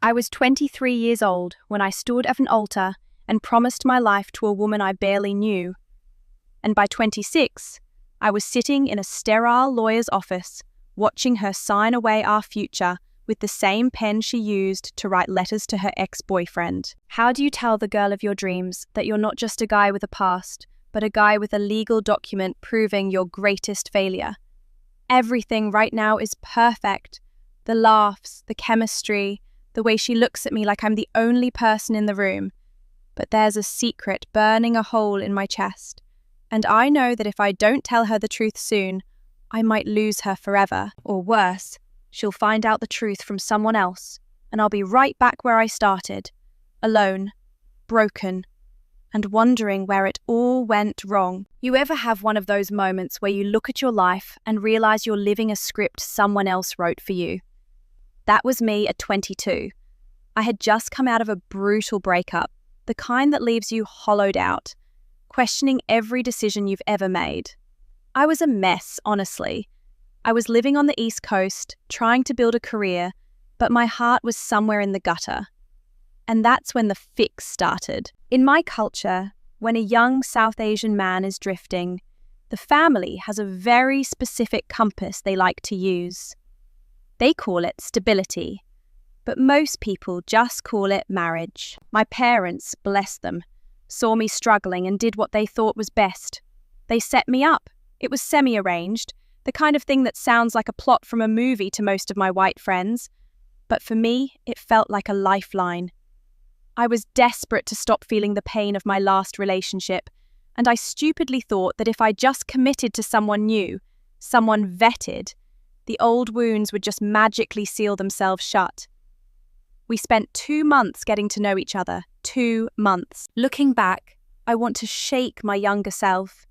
I was 23 years old when I stood at an altar and promised my life to a woman I barely knew. And by 26, I was sitting in a sterile lawyer's office, watching her sign away our future with the same pen she used to write letters to her ex-boyfriend. How do you tell the girl of your dreams that you're not just a guy with a past, but a guy with a legal document proving your greatest failure? Everything right now is perfect. The laughs, the chemistry, the way she looks at me like I'm the only person in the room. But there's a secret burning a hole in my chest. And I know that if I don't tell her the truth soon, I might lose her forever. Or worse, she'll find out the truth from someone else, and I'll be right back where I started, alone, broken, and wondering where it all went wrong. You ever have one of those moments where you look at your life and realize you're living a script someone else wrote for you? That was me at 22. I had just come out of a brutal breakup, the kind that leaves you hollowed out, questioning every decision you've ever made. I was a mess, honestly. I was living on the East Coast, trying to build a career, but my heart was somewhere in the gutter. And that's when the fix started. In my culture, when a young South Asian man is drifting, the family has a very specific compass they like to use. They call it stability, but most people just call it marriage. My parents, bless them, saw me struggling and did what they thought was best. They set me up. It was semi-arranged, the kind of thing that sounds like a plot from a movie to most of my white friends. But for me, it felt like a lifeline. I was desperate to stop feeling the pain of my last relationship, and I stupidly thought that if I just committed to someone new, someone vetted, the old wounds would just magically seal themselves shut. We spent 2 months getting to know each other. 2 months. Looking back, I want to shake my younger self.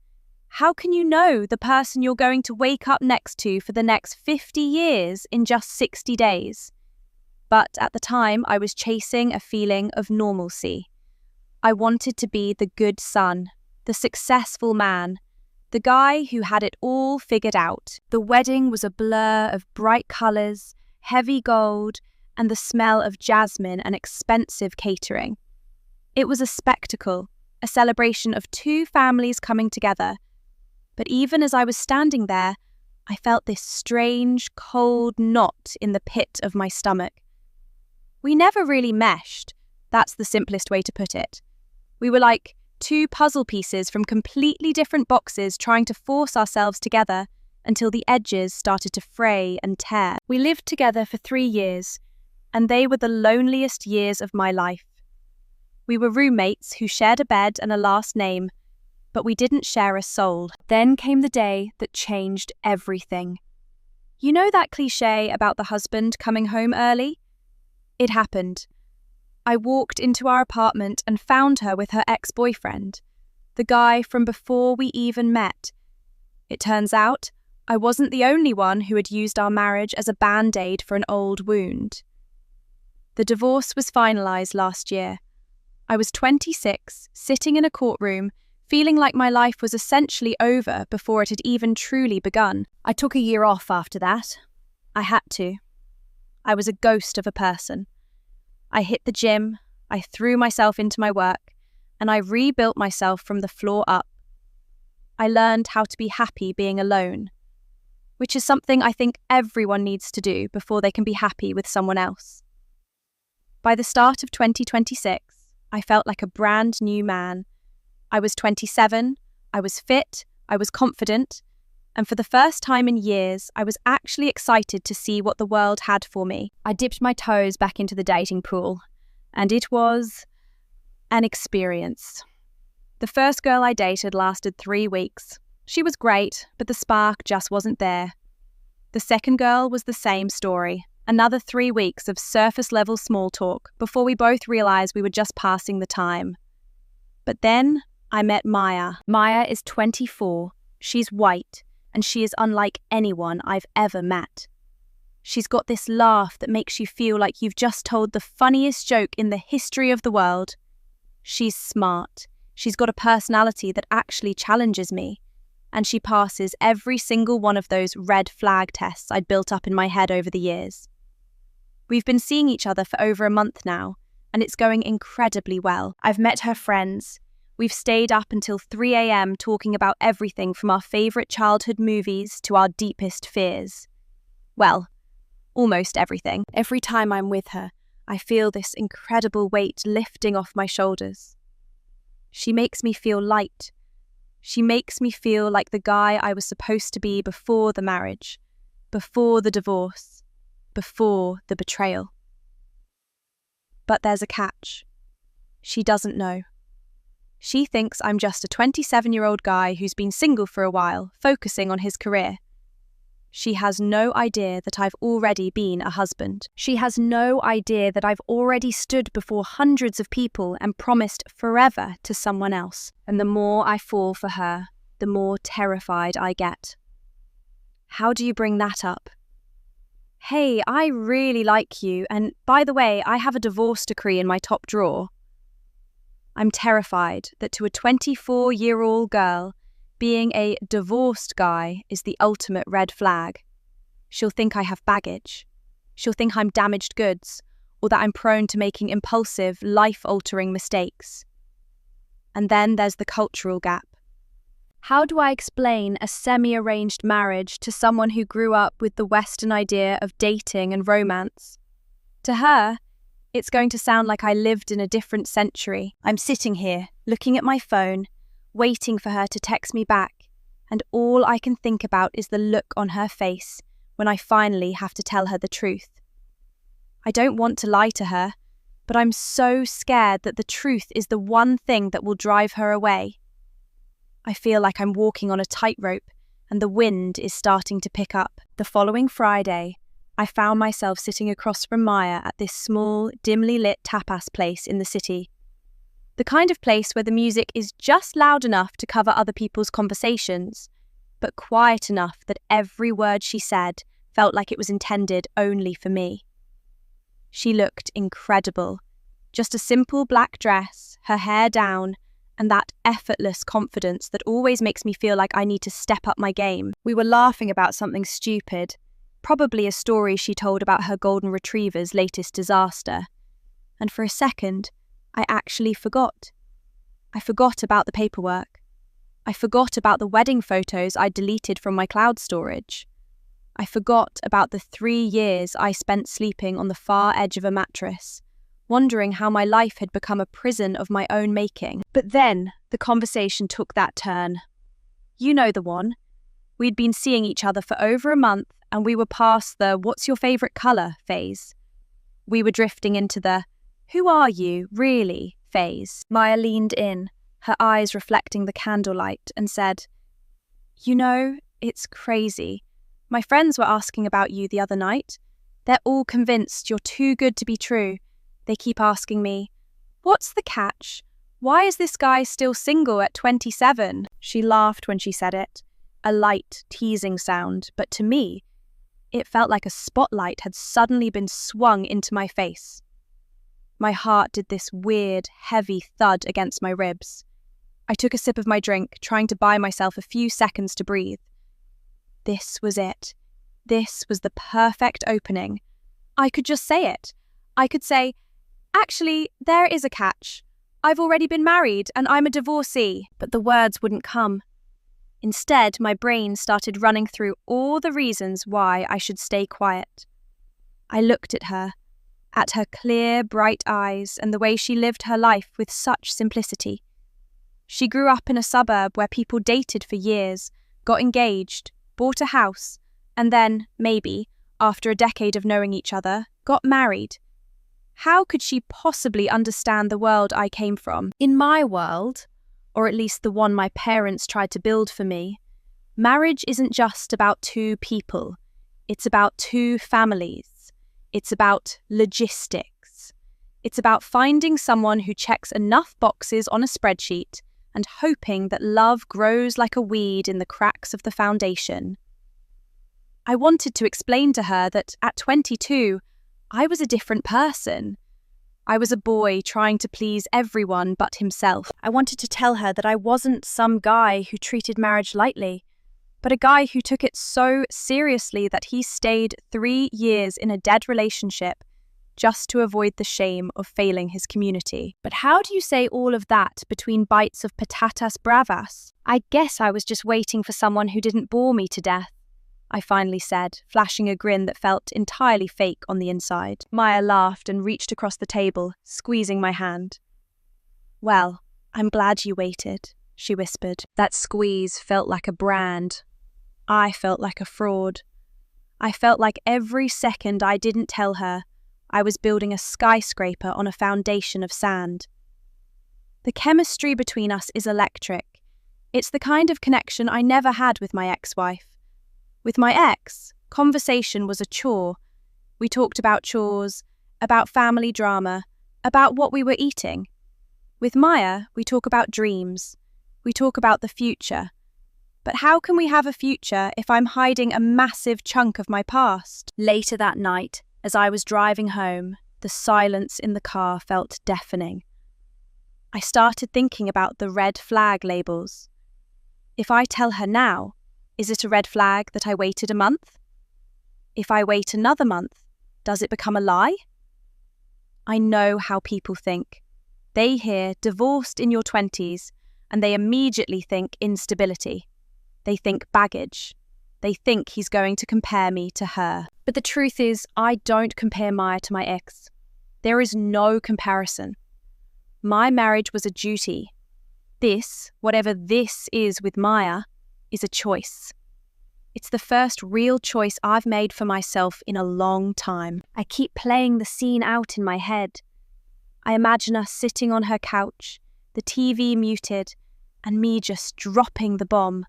How can you know the person you're going to wake up next to for the next 50 years in just 60 days? But at the time, I was chasing a feeling of normalcy. I wanted to be the good son, the successful man, the guy who had it all figured out. The wedding was a blur of bright colours, heavy gold, and the smell of jasmine and expensive catering. It was a spectacle, a celebration of 2 families coming together. But even as I was standing there, I felt this strange, cold knot in the pit of my stomach. We never really meshed. That's the simplest way to put it. We were like 2 puzzle pieces from completely different boxes trying to force ourselves together until the edges started to fray and tear. We lived together for 3 years, and they were the loneliest years of my life. We were roommates who shared a bed and a last name, but we didn't share a soul. Then came the day that changed everything. You know that cliché about the husband coming home early? It happened. I walked into our apartment and found her with her ex-boyfriend, the guy from before we even met. It turns out, I wasn't the only one who had used our marriage as a band-aid for an old wound. The divorce was finalised last year. I was 26, sitting in a courtroom, feeling like my life was essentially over before it had even truly begun. I took a year off after that. I had to. I was a ghost of a person. I hit the gym, I threw myself into my work, and I rebuilt myself from the floor up. I learned how to be happy being alone, which is something I think everyone needs to do before they can be happy with someone else. By the start of 2026, I felt like a brand new man. I was 27, I was fit, I was confident, and for the first time in years, I was actually excited to see what the world had for me. I dipped my toes back into the dating pool, and it was an experience. The first girl I dated lasted 3 weeks. She was great, but the spark just wasn't there. The second girl was the same story. Another 3 weeks of surface-level small talk before we both realised we were just passing the time. But then I met Maya. Maya is 24, she's white, and she is unlike anyone I've ever met. She's got this laugh that makes you feel like you've just told the funniest joke in the history of the world. She's smart. She's got a personality that actually challenges me. And she passes every single one of those red flag tests I'd built up in my head over the years. We've been seeing each other for over a month now, and it's going incredibly well. I've met her friends. We've stayed up until 3 a.m. talking about everything from our favourite childhood movies to our deepest fears. Well, almost everything. Every time I'm with her, I feel this incredible weight lifting off my shoulders. She makes me feel light. She makes me feel like the guy I was supposed to be before the marriage, before the divorce, before the betrayal. But there's a catch. She doesn't know. She thinks I'm just a 27-year-old guy who's been single for a while, focusing on his career. She has no idea that I've already been a husband. She has no idea that I've already stood before hundreds of people and promised forever to someone else. And the more I fall for her, the more terrified I get. How do you bring that up? Hey, I really like you, and by the way, I have a divorce decree in my top drawer. I'm terrified that to a 24-year-old girl, being a divorced guy is the ultimate red flag. She'll think I have baggage. She'll think I'm damaged goods, or that I'm prone to making impulsive, life-altering mistakes. And then there's the cultural gap. How do I explain a semi-arranged marriage to someone who grew up with the Western idea of dating and romance? To her, it's going to sound like I lived in a different century. I'm sitting here, looking at my phone, waiting for her to text me back, and all I can think about is the look on her face when I finally have to tell her the truth. I don't want to lie to her, but I'm so scared that the truth is the one thing that will drive her away. I feel like I'm walking on a tightrope, and the wind is starting to pick up. The following Friday, I found myself sitting across from Maya at this small, dimly lit tapas place in the city. The kind of place where the music is just loud enough to cover other people's conversations, but quiet enough that every word she said felt like it was intended only for me. She looked incredible. Just a simple black dress, her hair down, and that effortless confidence that always makes me feel like I need to step up my game. We were laughing about something stupid, probably a story she told about her golden retriever's latest disaster. And for a second, I actually forgot. I forgot about the paperwork. I forgot about the wedding photos I deleted from my cloud storage. I forgot about the 3 years I spent sleeping on the far edge of a mattress, wondering how my life had become a prison of my own making. But then the conversation took that turn. You know the one. We'd been seeing each other for over a month, and we were past the "what's your favourite colour" phase. We were drifting into the "who are you, really" phase. Maya leaned in, her eyes reflecting the candlelight, and said, "You know, it's crazy. My friends were asking about you the other night. They're all convinced you're too good to be true. They keep asking me, 'What's the catch? Why is this guy still single at 27? She laughed when she said it, a light, teasing sound, but to me, it felt like a spotlight had suddenly been swung into my face. My heart did this weird, heavy thud against my ribs. I took a sip of my drink, trying to buy myself a few seconds to breathe. This was it. This was the perfect opening. I could just say it. I could say, "Actually, there is a catch. I've already been married and I'm a divorcee." But the words wouldn't come. Instead, my brain started running through all the reasons why I should stay quiet. I looked at her clear, bright eyes and the way she lived her life with such simplicity. She grew up in a suburb where people dated for years, got engaged, bought a house, and then, maybe, after a decade of knowing each other, got married. How could she possibly understand the world I came from? In my world, or at least the one my parents tried to build for me, marriage isn't just about 2 people. It's about 2 families. It's about logistics. It's about finding someone who checks enough boxes on a spreadsheet and hoping that love grows like a weed in the cracks of the foundation. I wanted to explain to her that at 22, I was a different person. I was a boy trying to please everyone but himself. I wanted to tell her that I wasn't some guy who treated marriage lightly, but a guy who took it so seriously that he stayed 3 years in a dead relationship just to avoid the shame of failing his community. But how do you say all of that between bites of patatas bravas? I guess I was just waiting for someone who didn't bore me to death, I finally said, flashing a grin that felt entirely fake on the inside. Maya laughed and reached across the table, squeezing my hand. Well, I'm glad you waited, she whispered. That squeeze felt like a brand. I felt like a fraud. I felt like every second I didn't tell her, I was building a skyscraper on a foundation of sand. The chemistry between us is electric. It's the kind of connection I never had with my ex-wife. With my ex, conversation was a chore. We talked about chores, about family drama, about what we were eating. With Maya, we talk about dreams. We talk about the future. But how can we have a future if I'm hiding a massive chunk of my past? Later that night, as I was driving home, the silence in the car felt deafening. I started thinking about the red flag labels. If I tell her now, is it a red flag that I waited a month? If I wait another month, does it become a lie? I know how people think. They hear divorced in your 20s and they immediately think instability. They think baggage. They think he's going to compare me to her. But the truth is, I don't compare Maya to my ex. There is no comparison. My marriage was a duty. This, whatever this is with Maya, is a choice. It's the first real choice I've made for myself in a long time. I keep playing the scene out in my head. I imagine us sitting on her couch, the TV muted, and me just dropping the bomb.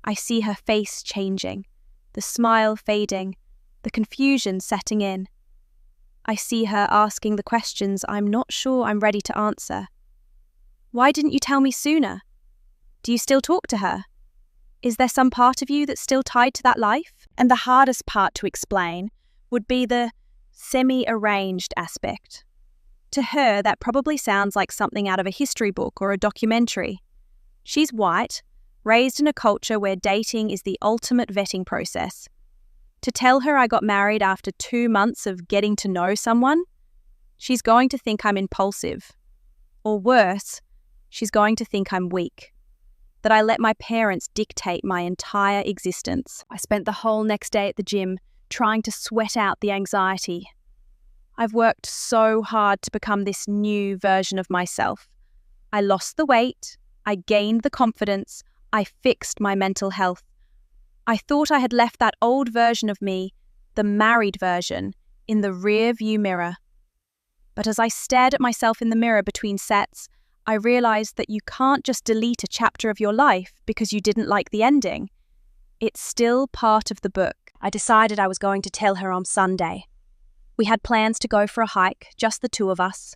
I see her face changing, the smile fading, the confusion setting in. I see her asking the questions I'm not sure I'm ready to answer. Why didn't you tell me sooner? Do you still talk to her? Is there some part of you that's still tied to that life? And the hardest part to explain would be the semi-arranged aspect. To her, that probably sounds like something out of a history book or a documentary. She's white, raised in a culture where dating is the ultimate vetting process. To tell her I got married after 2 months of getting to know someone, she's going to think I'm impulsive. Or worse, she's going to think I'm weak. That I let my parents dictate my entire existence. I spent the whole next day at the gym trying to sweat out the anxiety. I've worked so hard to become this new version of myself. I lost the weight, I gained the confidence, I fixed my mental health. I thought I had left that old version of me, the married version, in the rear-view mirror. But as I stared at myself in the mirror between sets, I realized that you can't just delete a chapter of your life because you didn't like the ending. It's still part of the book. I decided I was going to tell her on Sunday. We had plans to go for a hike, just the two of us.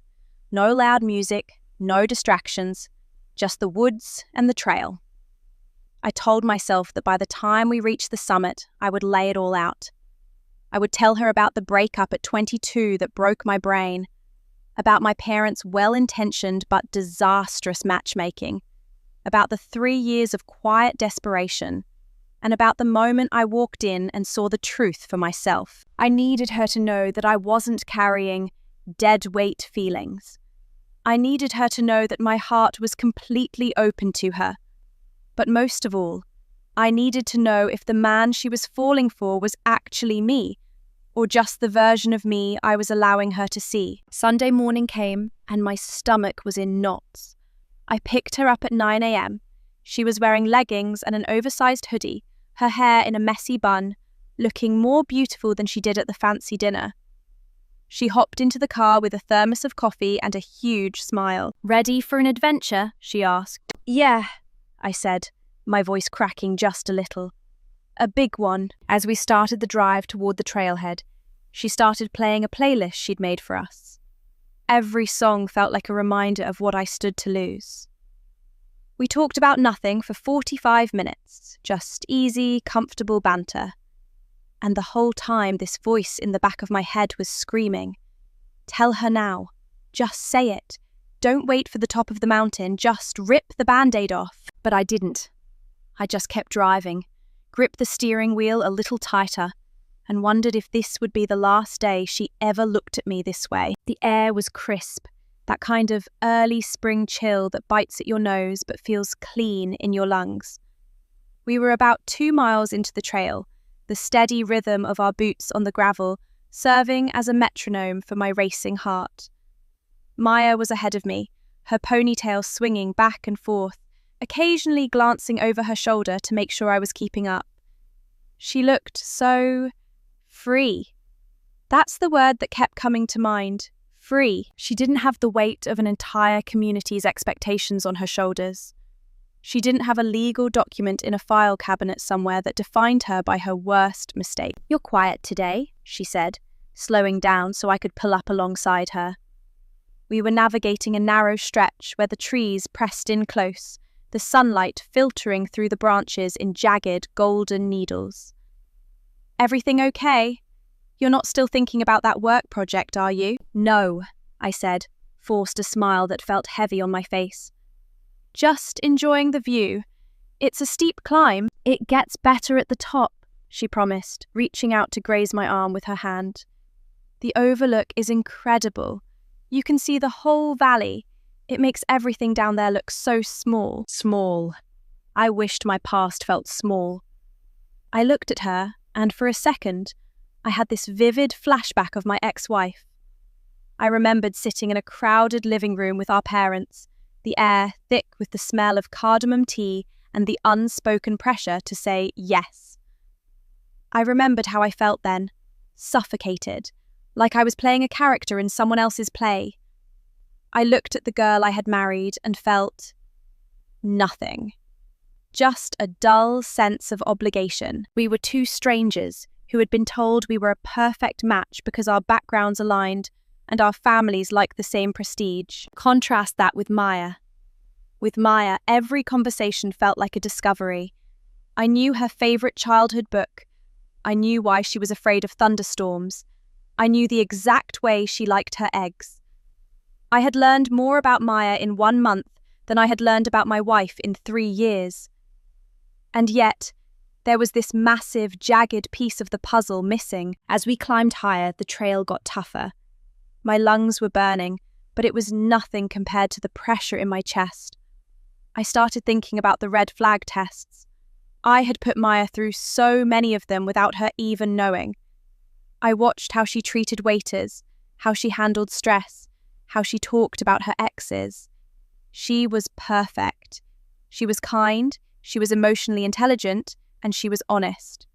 No loud music, no distractions, just the woods and the trail. I told myself that by the time we reached the summit, I would lay it all out. I would tell her about the breakup at 22 that broke my brain, about my parents' well-intentioned but disastrous matchmaking, about the 3 years of quiet desperation, and about the moment I walked in and saw the truth for myself. I needed her to know that I wasn't carrying dead-weight feelings. I needed her to know that my heart was completely open to her. But most of all, I needed to know if the man she was falling for was actually me, or just the version of me I was allowing her to see. Sunday morning came, and my stomach was in knots. I picked her up at 9 a.m. She was wearing leggings and an oversized hoodie, her hair in a messy bun, looking more beautiful than she did at the fancy dinner. She hopped into the car with a thermos of coffee and a huge smile. "Ready for an adventure?" she asked. "Yeah," I said, my voice cracking just a little. "A big one." As we started the drive toward the trailhead, she started playing a playlist she'd made for us. Every song felt like a reminder of what I stood to lose. We talked about nothing for 45 minutes, just easy, comfortable banter. And the whole time this voice in the back of my head was screaming, "Tell her now. Just say it. Don't wait for the top of the mountain. Just rip the Band-Aid off." But I didn't. I just kept driving, gripped the steering wheel a little tighter, and wondered if this would be the last day she ever looked at me this way. The air was crisp, that kind of early spring chill that bites at your nose but feels clean in your lungs. We were about 2 miles into the trail, the steady rhythm of our boots on the gravel serving as a metronome for my racing heart. Maya was ahead of me, her ponytail swinging back and forth, occasionally glancing over her shoulder to make sure I was keeping up. She looked so free. That's the word that kept coming to mind. Free. She didn't have the weight of an entire community's expectations on her shoulders. She didn't have a legal document in a file cabinet somewhere that defined her by her worst mistake. "You're quiet today," she said, slowing down so I could pull up alongside her. We were navigating a narrow stretch where the trees pressed in close, the sunlight filtering through the branches in jagged, golden needles. "Everything okay? You're not still thinking about that work project, are you?" "No," I said, forced a smile that felt heavy on my face. "Just enjoying the view. It's a steep climb." "It gets better at the top," she promised, reaching out to graze my arm with her hand. "The overlook is incredible. You can see the whole valley. It makes everything down there look so small." Small. I wished my past felt small. I looked at her, and for a second, I had this vivid flashback of my ex-wife. I remembered sitting in a crowded living room with our parents, the air thick with the smell of cardamom tea and the unspoken pressure to say yes. I remembered how I felt then, suffocated, like I was playing a character in someone else's play. I looked at the girl I had married and felt nothing. Just a dull sense of obligation. We were two strangers who had been told we were a perfect match because our backgrounds aligned and our families liked the same prestige. Contrast that with Maya. With Maya, every conversation felt like a discovery. I knew her favorite childhood book. I knew why she was afraid of thunderstorms. I knew the exact way she liked her eggs. I had learned more about Maya in 1 month than I had learned about my wife in 3 years. And yet, there was this massive, jagged piece of the puzzle missing. As we climbed higher, the trail got tougher. My lungs were burning, but it was nothing compared to the pressure in my chest. I started thinking about the red flag tests. I had put Maya through so many of them without her even knowing. I watched how she treated waiters, how she handled stress, how she talked about her exes. She was perfect. She was kind, she was emotionally intelligent, and she was honest.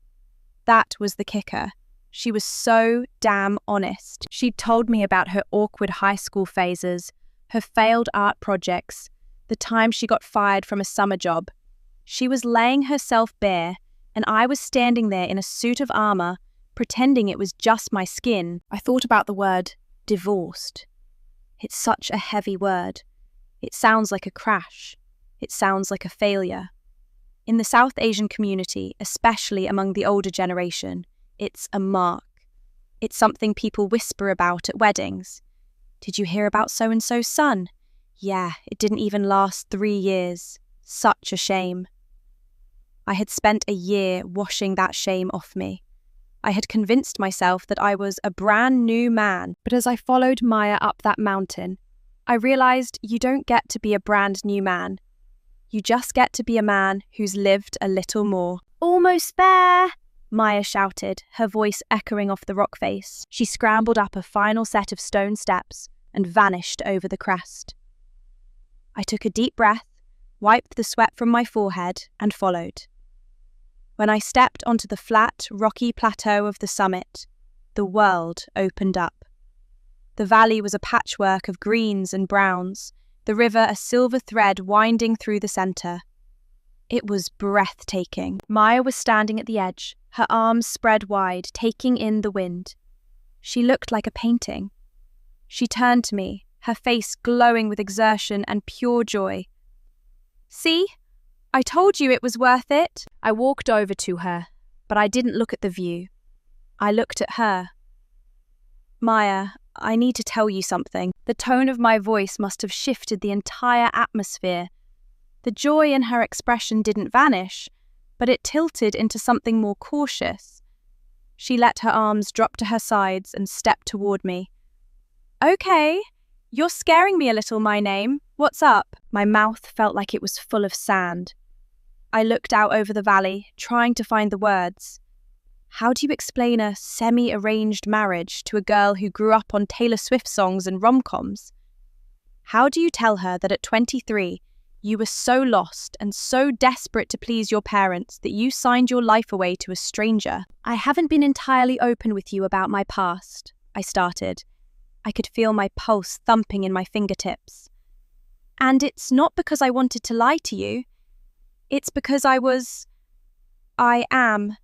That was the kicker. She was so damn honest. She'd told me about her awkward high school phases, her failed art projects, the time she got fired from a summer job. She was laying herself bare, and I was standing there in a suit of armor, pretending it was just my skin. I thought about the word divorced. It's such a heavy word. It sounds like a crash. It sounds like a failure. In the South Asian community, especially among the older generation, it's a mark. It's something people whisper about at weddings. "Did you hear about so-and-so's son? Yeah, it didn't even last 3 years. Such a shame." I had spent a year washing that shame off me. I had convinced myself that I was a brand new man, but as I followed Maya up that mountain, I realized you don't get to be a brand new man. You just get to be a man who's lived a little more. "Almost there!" Maya shouted, her voice echoing off the rock face. She scrambled up a final set of stone steps and vanished over the crest. I took a deep breath, wiped the sweat from my forehead, and followed. When I stepped onto the flat, rocky plateau of the summit, the world opened up. The valley was a patchwork of greens and browns, the river a silver thread winding through the center. It was breathtaking. Maya was standing at the edge, her arms spread wide, taking in the wind. She looked like a painting. She turned to me, her face glowing with exertion and pure joy. "See? I told you it was worth it." I walked over to her, but I didn't look at the view. I looked at her. "Maya, I need to tell you something." The tone of my voice must have shifted the entire atmosphere. The joy in her expression didn't vanish, but it tilted into something more cautious. She let her arms drop to her sides and stepped toward me. Okay, you're scaring me a little, my name. What's up? My mouth felt like it was full of sand. I looked out over the valley, trying to find the words. How do you explain a semi-arranged marriage to a girl who grew up on Taylor Swift songs and rom-coms? How do you tell her that at 23, you were so lost and so desperate to please your parents that you signed your life away to a stranger? I haven't been entirely open with you about my past, I started. I could feel my pulse thumping in my fingertips. And it's not because I wanted to lie to you. It's because I am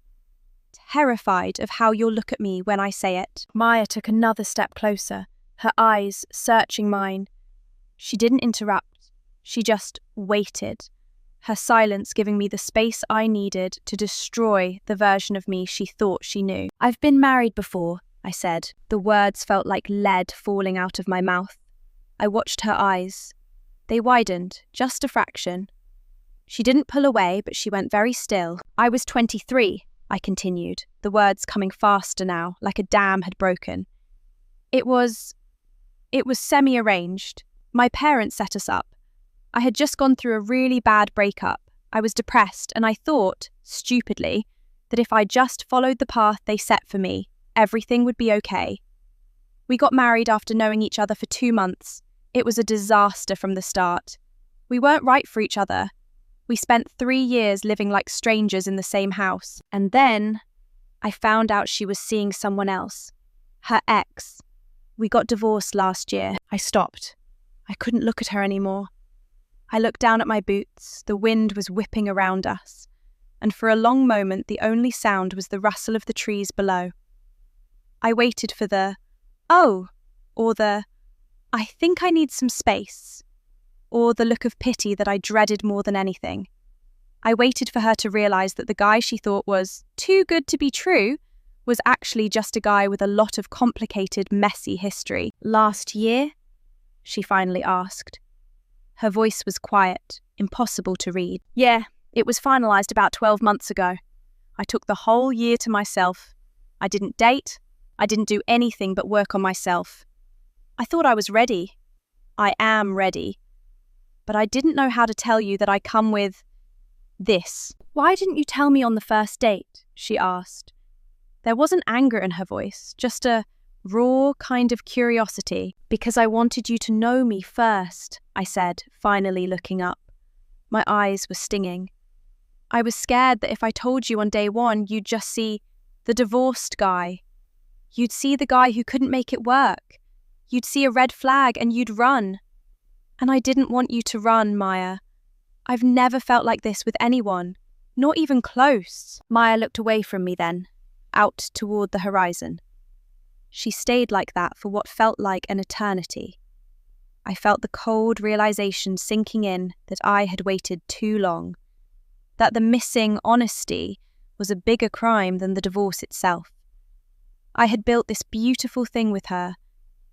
terrified of how you'll look at me when I say it. Maya took another step closer, her eyes searching mine. She didn't interrupt. She just waited, her silence giving me the space I needed to destroy the version of me she thought she knew. I've been married before, I said. The words felt like lead falling out of my mouth. I watched her eyes. They widened, just a fraction. She didn't pull away, but she went very still. I was 23, I continued, the words coming faster now, like a dam had broken. It was semi-arranged. My parents set us up. I had just gone through a really bad breakup. I was depressed, and I thought, stupidly, that if I just followed the path they set for me, everything would be okay. We got married after knowing each other for 2 months. It was a disaster from the start. We weren't right for each other. We spent 3 years living like strangers in the same house. And then I found out she was seeing someone else. Her ex. We got divorced last year. I stopped. I couldn't look at her anymore. I looked down at my boots. The wind was whipping around us. And for a long moment, the only sound was the rustle of the trees below. I waited for the, oh, or the, I think I need some space, or the look of pity that I dreaded more than anything. I waited for her to realize that the guy she thought was too good to be true was actually just a guy with a lot of complicated, messy history. Last year? She finally asked. Her voice was quiet, impossible to read. Yeah, it was finalized about 12 months ago. I took the whole year to myself. I didn't date. I didn't do anything but work on myself. I thought I was ready. I am ready. But I didn't know how to tell you that I come with this. Why didn't you tell me on the first date? She asked. There wasn't anger in her voice, just a raw kind of curiosity. Because I wanted you to know me first, I said, finally looking up. My eyes were stinging. I was scared that if I told you on day one, you'd just see the divorced guy. You'd see the guy who couldn't make it work. You'd see a red flag and you'd run. And I didn't want you to run, Maya. I've never felt like this with anyone, not even close. Maya looked away from me then, out toward the horizon. She stayed like that for what felt like an eternity. I felt the cold realization sinking in that I had waited too long, that the missing honesty was a bigger crime than the divorce itself. I had built this beautiful thing with her,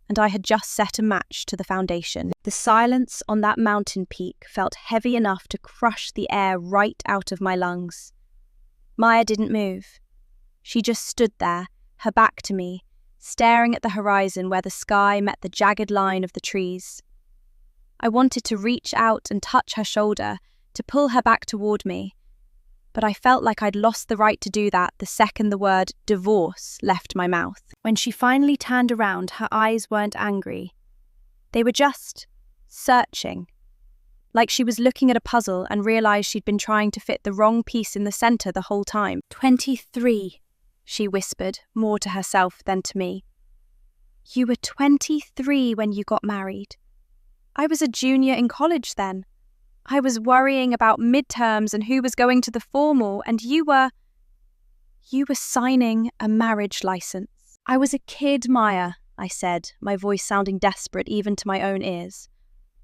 and I had just set a match to the foundation. The silence on that mountain peak felt heavy enough to crush the air right out of my lungs. Maya didn't move. She just stood there, her back to me, staring at the horizon where the sky met the jagged line of the trees. I wanted to reach out and touch her shoulder, to pull her back toward me, but I felt like I'd lost the right to do that the second the word divorce left my mouth. When she finally turned around, her eyes weren't angry. They were just searching, like she was looking at a puzzle and realized she'd been trying to fit the wrong piece in the center the whole time. 23, she whispered, more to herself than to me. You were 23 when you got married. I was a junior in college then. I was worrying about midterms and who was going to the formal, and you were signing a marriage license. I was a kid, Maya, I said, my voice sounding desperate even to my own ears.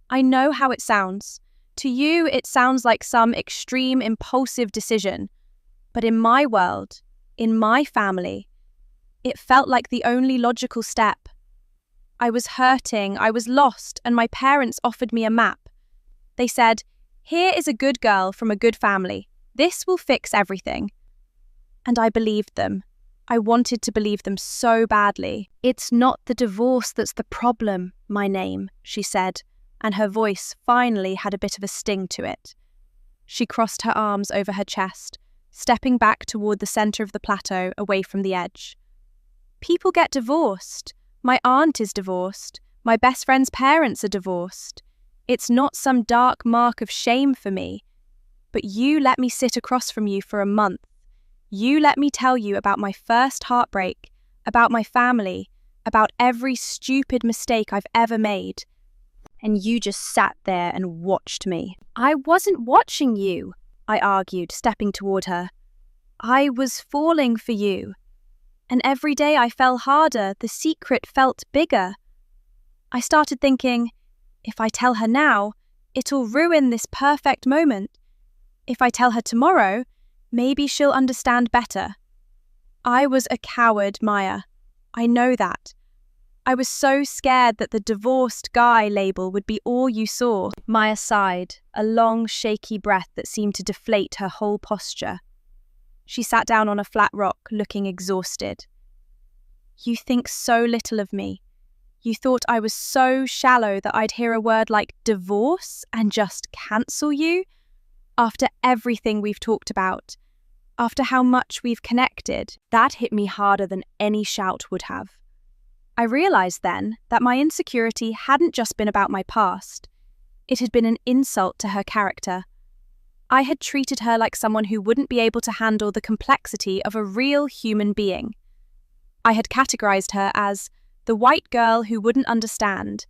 I know how it sounds. To you, it sounds like some extreme, impulsive decision. But in my world, in my family, it felt like the only logical step. I was hurting, I was lost, and my parents offered me a map. They said, "Here is a good girl from a good family. This will fix everything." And I believed them. I wanted to believe them so badly. "It's not the divorce that's the problem, my name," she said, and her voice finally had a bit of a sting to it. She crossed her arms over her chest, stepping back toward the center of the plateau, away from the edge. "People get divorced. My aunt is divorced. My best friend's parents are divorced. It's not some dark mark of shame for me. But you let me sit across from you for a month. You let me tell you about my first heartbreak, about my family, about every stupid mistake I've ever made. And you just sat there and watched me." "I wasn't watching you," I argued, stepping toward her. "I was falling for you. And every day I fell harder, the secret felt bigger. I started thinking, if I tell her now, it'll ruin this perfect moment. If I tell her tomorrow, maybe she'll understand better. I was a coward, Maya. I know that. I was so scared that the divorced guy label would be all you saw." Maya sighed, a long, shaky breath that seemed to deflate her whole posture. She sat down on a flat rock, looking exhausted. "You think so little of me. You thought I was so shallow that I'd hear a word like divorce and just cancel you? After everything we've talked about, after how much we've connected." That hit me harder than any shout would have. I realized then that my insecurity hadn't just been about my past. It had been an insult to her character. I had treated her like someone who wouldn't be able to handle the complexity of a real human being. I had categorized her as the white girl who wouldn't understand,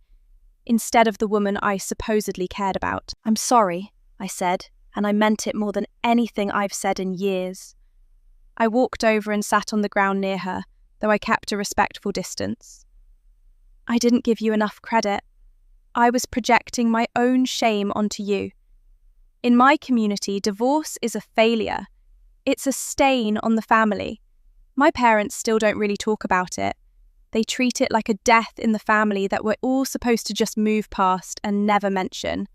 instead of the woman I supposedly cared about. "I'm sorry," I said, and I meant it more than anything I've said in years. I walked over and sat on the ground near her, though I kept a respectful distance. "I didn't give you enough credit. I was projecting my own shame onto you. In my community, divorce is a failure. It's a stain on the family. My parents still don't really talk about it. They treat it like a death in the family that we're all supposed to just move past and never mention.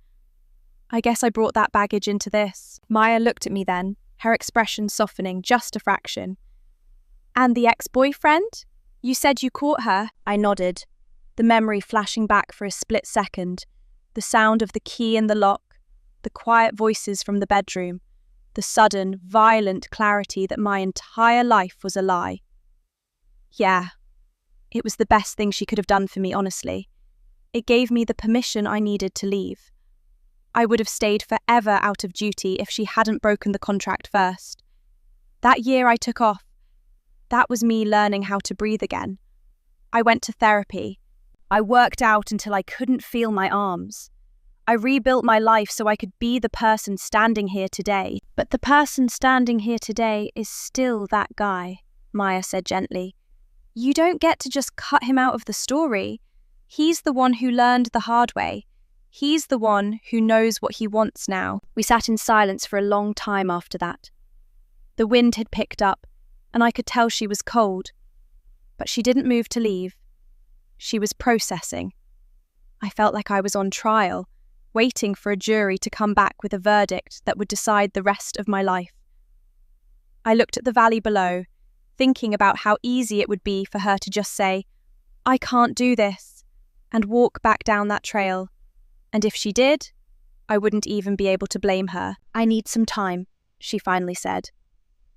I guess I brought that baggage into this." Maya looked at me then, her expression softening just a fraction. "And the ex-boyfriend? You said you caught her?" I nodded, the memory flashing back for a split second, the sound of the key in the lock, the quiet voices from the bedroom, the sudden, violent clarity that my entire life was a lie. Yeah, it was the best thing she could have done for me, honestly. It gave me the permission I needed to leave. I would have stayed forever out of duty if she hadn't broken the contract first. That year I took off, that was me learning how to breathe again. I went to therapy. I worked out until I couldn't feel my arms. I rebuilt my life so I could be the person standing here today. "But the person standing here today is still that guy," Maya said gently. "You don't get to just cut him out of the story. He's the one who learned the hard way. He's the one who knows what he wants now." We sat in silence for a long time after that. The wind had picked up, and I could tell she was cold. But she didn't move to leave. She was processing. I felt like I was on trial, waiting for a jury to come back with a verdict that would decide the rest of my life. I looked at the valley below, thinking about how easy it would be for her to just say, "I can't do this," and walk back down that trail. And if she did, I wouldn't even be able to blame her. "I need some time," she finally said.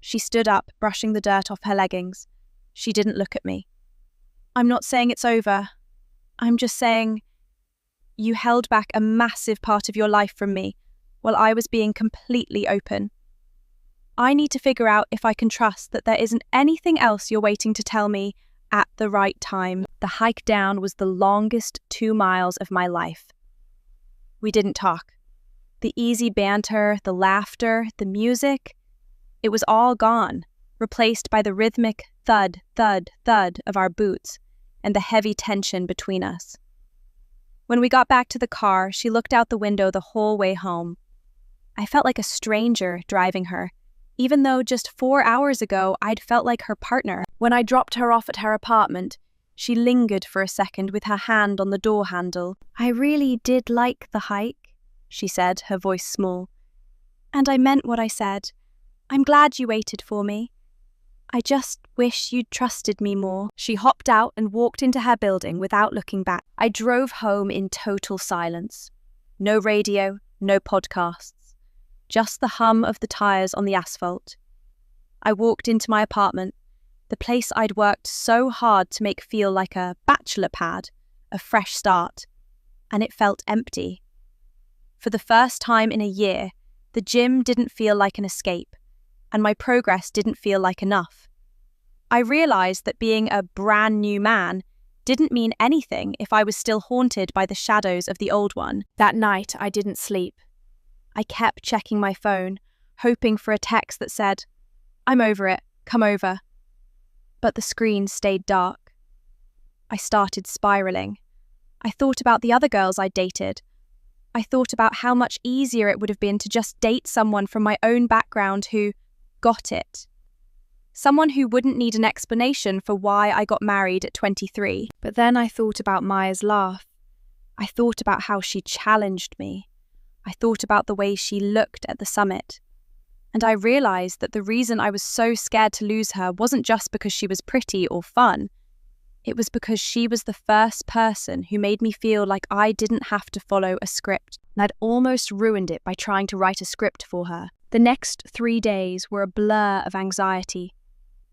She stood up, brushing the dirt off her leggings. She didn't look at me. "I'm not saying it's over. I'm just saying you held back a massive part of your life from me while I was being completely open. I need to figure out if I can trust that there isn't anything else you're waiting to tell me at the right time." The hike down was the longest 2 miles of my life. We didn't talk. The easy banter, the laughter, the music, it was all gone, replaced by the rhythmic thud, thud, thud of our boots and the heavy tension between us. When we got back to the car, she looked out the window the whole way home. I felt like a stranger driving her, even though just 4 hours ago I'd felt like her partner. When I dropped her off at her apartment, she lingered for a second with her hand on the door handle. "I really did like the hike," she said, her voice small. "And I meant what I said. I'm glad you waited for me. I just wish you'd trusted me more. She hopped out and walked into her building without looking back. I drove home in total silence. No radio, no podcasts. Just the hum of the tires on the asphalt. I walked into my apartment, the place I'd worked so hard to make feel like a bachelor pad, a fresh start, and it felt empty. For the first time in a year, the gym didn't feel like an escape, and my progress didn't feel like enough. I realized that being a brand new man didn't mean anything if I was still haunted by the shadows of the old one. That night, I didn't sleep. I kept checking my phone, hoping for a text that said, "I'm over it, come over." But the screen stayed dark. I started spiraling. I thought about the other girls I'd dated. I thought about how much easier it would have been to just date someone from my own background who got it. Someone who wouldn't need an explanation for why I got married at 23. But then I thought about Maya's laugh. I thought about how she challenged me. I thought about the way she looked at the summit. And I realized that the reason I was so scared to lose her wasn't just because she was pretty or fun. It was because she was the first person who made me feel like I didn't have to follow a script. And I'd almost ruined it by trying to write a script for her. The next 3 days were a blur of anxiety.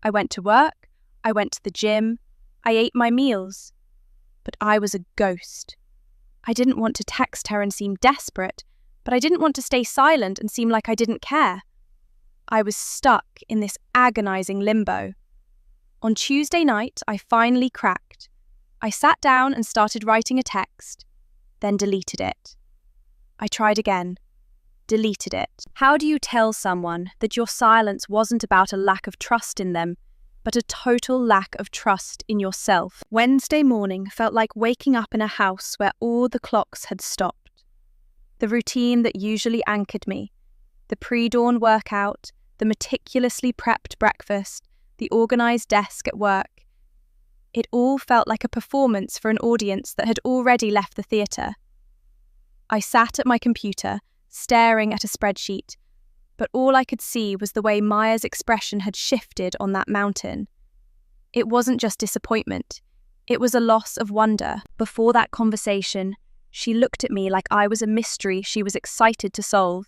I went to work, I went to the gym, I ate my meals. But I was a ghost. I didn't want to text her and seem desperate, but I didn't want to stay silent and seem like I didn't care. I was stuck in this agonizing limbo. On Tuesday night, I finally cracked. I sat down and started writing a text, then deleted it. I tried again, deleted it. How do you tell someone that your silence wasn't about a lack of trust in them, but a total lack of trust in yourself? Wednesday morning felt like waking up in a house where all the clocks had stopped. The routine that usually anchored me, the pre-dawn workout, the meticulously prepped breakfast, the organized desk at work. It all felt like a performance for an audience that had already left the theatre. I sat at my computer, staring at a spreadsheet, but all I could see was the way Maya's expression had shifted on that mountain. It wasn't just disappointment, it was a loss of wonder. Before that conversation, she looked at me like I was a mystery she was excited to solve.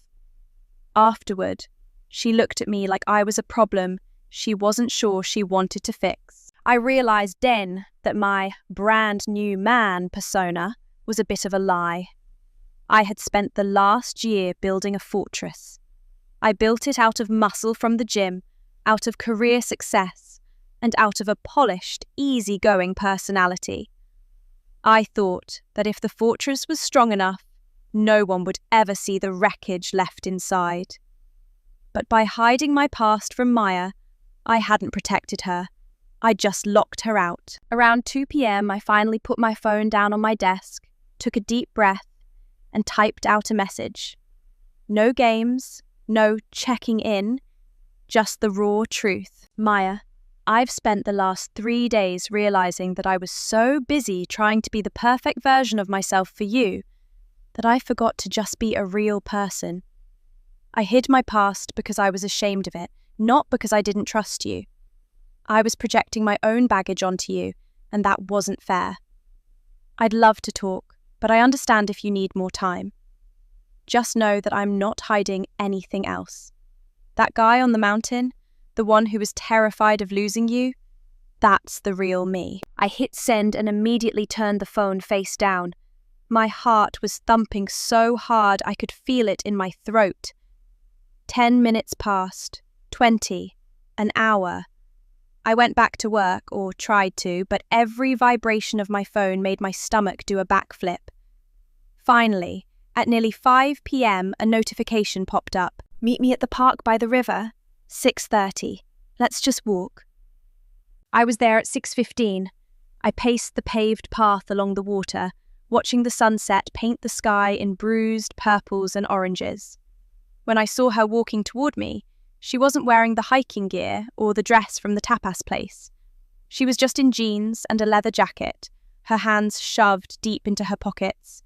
Afterward, she looked at me like I was a problem she wasn't sure she wanted to fix. I realized then that my brand new man persona was a bit of a lie. I had spent the last year building a fortress. I built it out of muscle from the gym, out of career success, and out of a polished, easygoing personality. I thought that if the fortress was strong enough, no one would ever see the wreckage left inside. But by hiding my past from Maya, I hadn't protected her. I just locked her out. Around 2 p.m, I finally put my phone down on my desk, took a deep breath, and typed out a message. No games, no checking in, just the raw truth. Maya, I've spent the last 3 days realizing that I was so busy trying to be the perfect version of myself for you that I forgot to just be a real person. I hid my past because I was ashamed of it, not because I didn't trust you. I was projecting my own baggage onto you, and that wasn't fair. I'd love to talk, but I understand if you need more time. Just know that I'm not hiding anything else. That guy on the mountain, the one who was terrified of losing you, that's the real me. I hit send and immediately turned the phone face down. My heart was thumping so hard I could feel it in my throat. 10 minutes passed, 20, an hour. I went back to work, or tried to, but every vibration of my phone made my stomach do a backflip. Finally, at nearly 5 p.m, a notification popped up. Meet me at the park by the river, 6:30. Let's just walk. I was there at 6:15. I paced the paved path along the water, watching the sunset paint the sky in bruised purples and oranges. When I saw her walking toward me, she wasn't wearing the hiking gear or the dress from the tapas place. She was just in jeans and a leather jacket, her hands shoved deep into her pockets.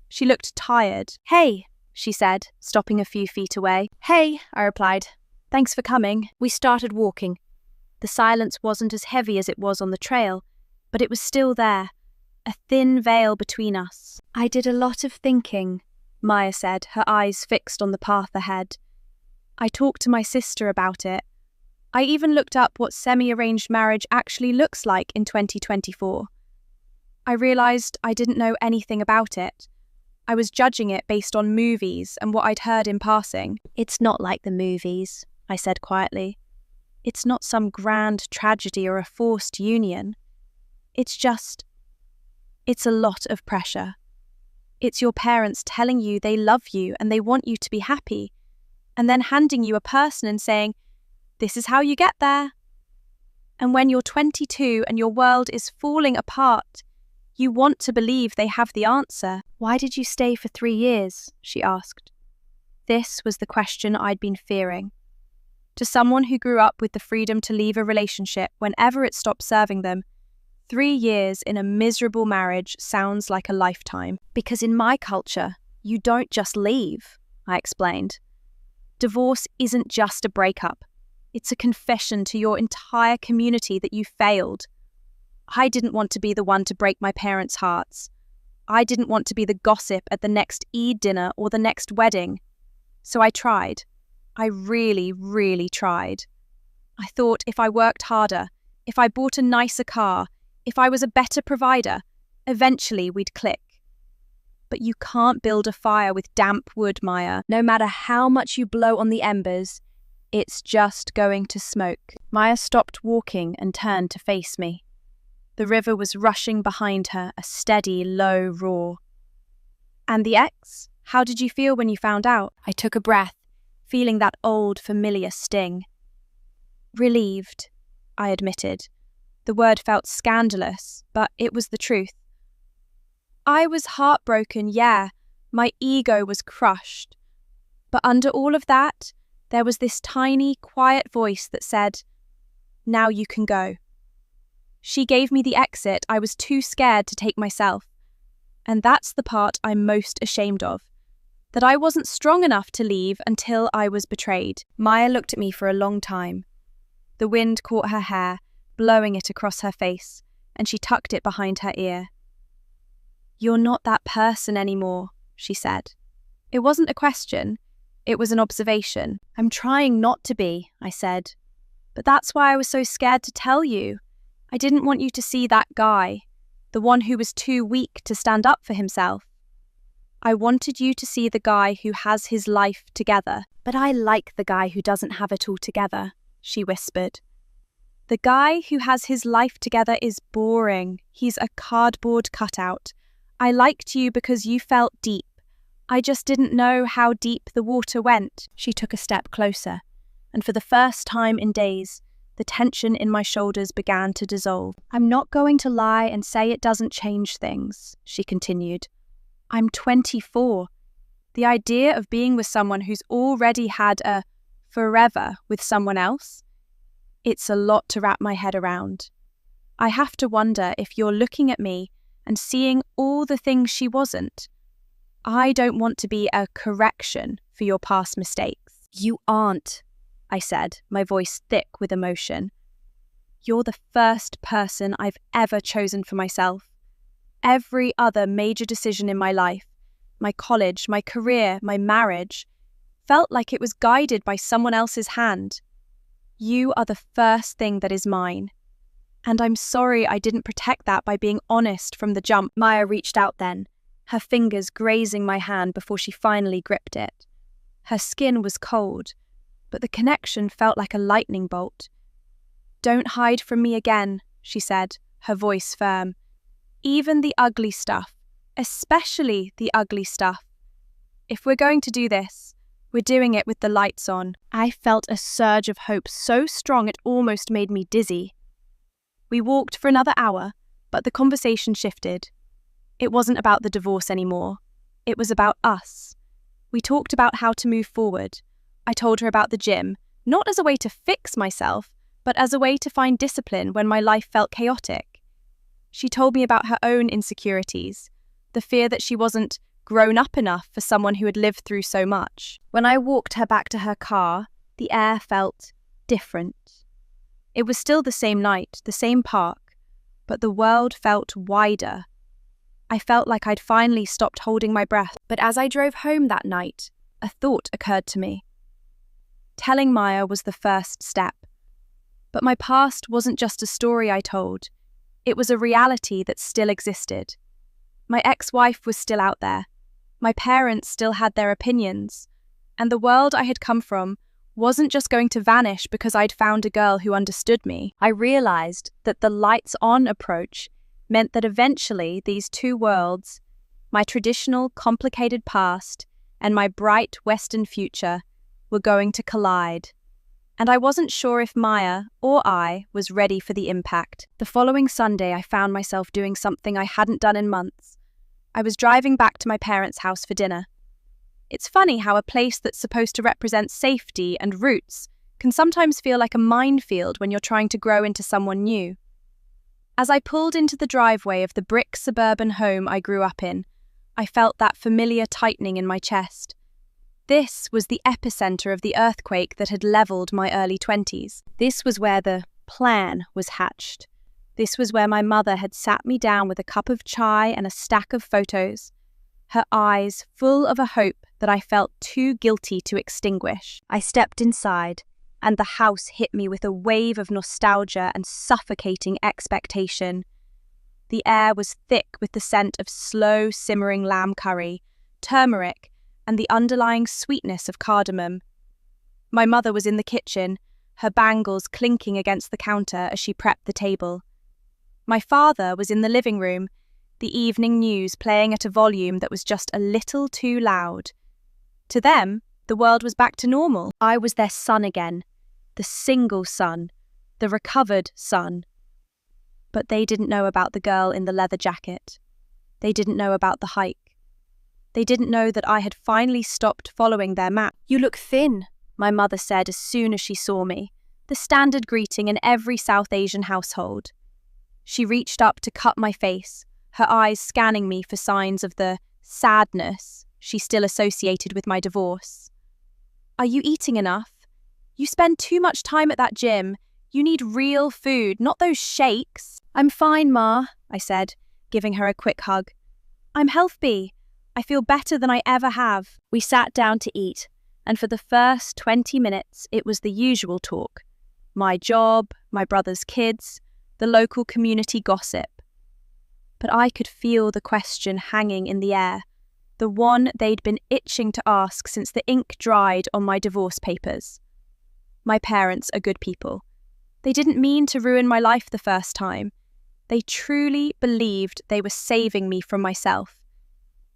She looked tired. "Hey," she said, stopping a few feet away. "Hey," I replied. "Thanks for coming." We started walking. The silence wasn't as heavy as it was on the trail, but it was still there, a thin veil between us. I did a lot of thinking, Maya said, her eyes fixed on the path ahead. I talked to my sister about it. I even looked up what semi-arranged marriage actually looks like in 2024. I realized I didn't know anything about it. I was judging it based on movies and what I'd heard in passing. It's not like the movies, I said quietly. It's not some grand tragedy or a forced union. It's a lot of pressure. It's your parents telling you they love you and they want you to be happy, and then handing you a person and saying, "This is how you get there." And when you're 22 and your world is falling apart, you want to believe they have the answer. "Why did you stay for 3 years?" she asked. This was the question I'd been fearing. To someone who grew up with the freedom to leave a relationship whenever it stopped serving them, 3 years in a miserable marriage sounds like a lifetime. Because in my culture, you don't just leave, I explained. Divorce isn't just a breakup. It's a confession to your entire community that you failed. I didn't want to be the one to break my parents' hearts. I didn't want to be the gossip at the next Eid dinner or the next wedding. So I tried. I really, really tried. I thought if I worked harder, if I bought a nicer car, if I was a better provider, eventually we'd click. But you can't build a fire with damp wood, Maya. No matter how much you blow on the embers, it's just going to smoke. Maya stopped walking and turned to face me. The river was rushing behind her, a steady, low roar. "And the ex? How did you feel when you found out?" I took a breath, feeling that old, familiar sting. "Relieved," I admitted. The word felt scandalous, but it was the truth. I was heartbroken, yeah. My ego was crushed. But under all of that, there was this tiny, quiet voice that said, "Now you can go." She gave me the exit I was too scared to take myself. And that's the part I'm most ashamed of. That I wasn't strong enough to leave until I was betrayed. Maya looked at me for a long time. The wind caught her hair, blowing it across her face, and she tucked it behind her ear. "You're not that person anymore," she said. It wasn't a question, it was an observation. "I'm trying not to be," I said. "But that's why I was so scared to tell you. I didn't want you to see that guy, the one who was too weak to stand up for himself. I wanted you to see the guy who has his life together." "But I like the guy who doesn't have it all together," she whispered. "The guy who has his life together is boring. He's a cardboard cutout. I liked you because you felt deep. I just didn't know how deep the water went." She took a step closer, and for the first time in days, the tension in my shoulders began to dissolve. "I'm not going to lie and say it doesn't change things," she continued. "I'm 24. The idea of being with someone who's already had a forever with someone else, it's a lot to wrap my head around. I have to wonder if you're looking at me and seeing all the things she wasn't. I don't want to be a correction for your past mistakes." "You aren't," I said, my voice thick with emotion. "You're the first person I've ever chosen for myself. Every other major decision in my life, my college, my career, my marriage, felt like it was guided by someone else's hand. You are the first thing that is mine. And I'm sorry I didn't protect that by being honest from the jump." Maya reached out then, her fingers grazing my hand before she finally gripped it. Her skin was cold, but the connection felt like a lightning bolt. "Don't hide from me again," she said, her voice firm. "Even the ugly stuff, especially the ugly stuff. If we're going to do this, we're doing it with the lights on." I felt a surge of hope so strong it almost made me dizzy. We walked for another hour, but the conversation shifted. It wasn't about the divorce anymore. It was about us. We talked about how to move forward. I told her about the gym, not as a way to fix myself, but as a way to find discipline when my life felt chaotic. She told me about her own insecurities, the fear that she wasn't grown up enough for someone who had lived through so much. When I walked her back to her car, the air felt different. It was still the same night, the same park, but the world felt wider. I felt like I'd finally stopped holding my breath. But as I drove home that night, a thought occurred to me. Telling Maya was the first step. But my past wasn't just a story I told. It was a reality that still existed. My ex-wife was still out there. My parents still had their opinions. And the world I had come from wasn't just going to vanish because I'd found a girl who understood me. I realized that the lights-on approach meant that eventually these two worlds, my traditional, complicated past and my bright Western future, were going to collide. And I wasn't sure if Maya, or I, was ready for the impact. The following Sunday, I found myself doing something I hadn't done in months. I was driving back to my parents' house for dinner. It's funny how a place that's supposed to represent safety and roots can sometimes feel like a minefield when you're trying to grow into someone new. As I pulled into the driveway of the brick suburban home I grew up in, I felt that familiar tightening in my chest. This was the epicenter of the earthquake that had leveled my early 20s. This was where the plan was hatched. This was where my mother had sat me down with a cup of chai and a stack of photos, her eyes full of a hope that I felt too guilty to extinguish. I stepped inside, and the house hit me with a wave of nostalgia and suffocating expectation. The air was thick with the scent of slow simmering lamb curry, turmeric, and the underlying sweetness of cardamom. My mother was in the kitchen, her bangles clinking against the counter as she prepped the table. My father was in the living room, the evening news playing at a volume that was just a little too loud. To them, the world was back to normal. I was their son again, the single son, the recovered son. But they didn't know about the girl in the leather jacket. They didn't know about the hike. They didn't know that I had finally stopped following their map. "You look thin," my mother said as soon as she saw me, the standard greeting in every South Asian household. She reached up to cup my face, her eyes scanning me for signs of the sadness she still associated with my divorce. "Are you eating enough? You spend too much time at that gym. You need real food, not those shakes." "I'm fine, Ma," I said, giving her a quick hug. "I'm healthy. I feel better than I ever have." We sat down to eat, and for the first 20 minutes it was the usual talk. My job, my brother's kids, the local community gossip. But I could feel the question hanging in the air, the one they'd been itching to ask since the ink dried on my divorce papers. My parents are good people. They didn't mean to ruin my life the first time. They truly believed they were saving me from myself.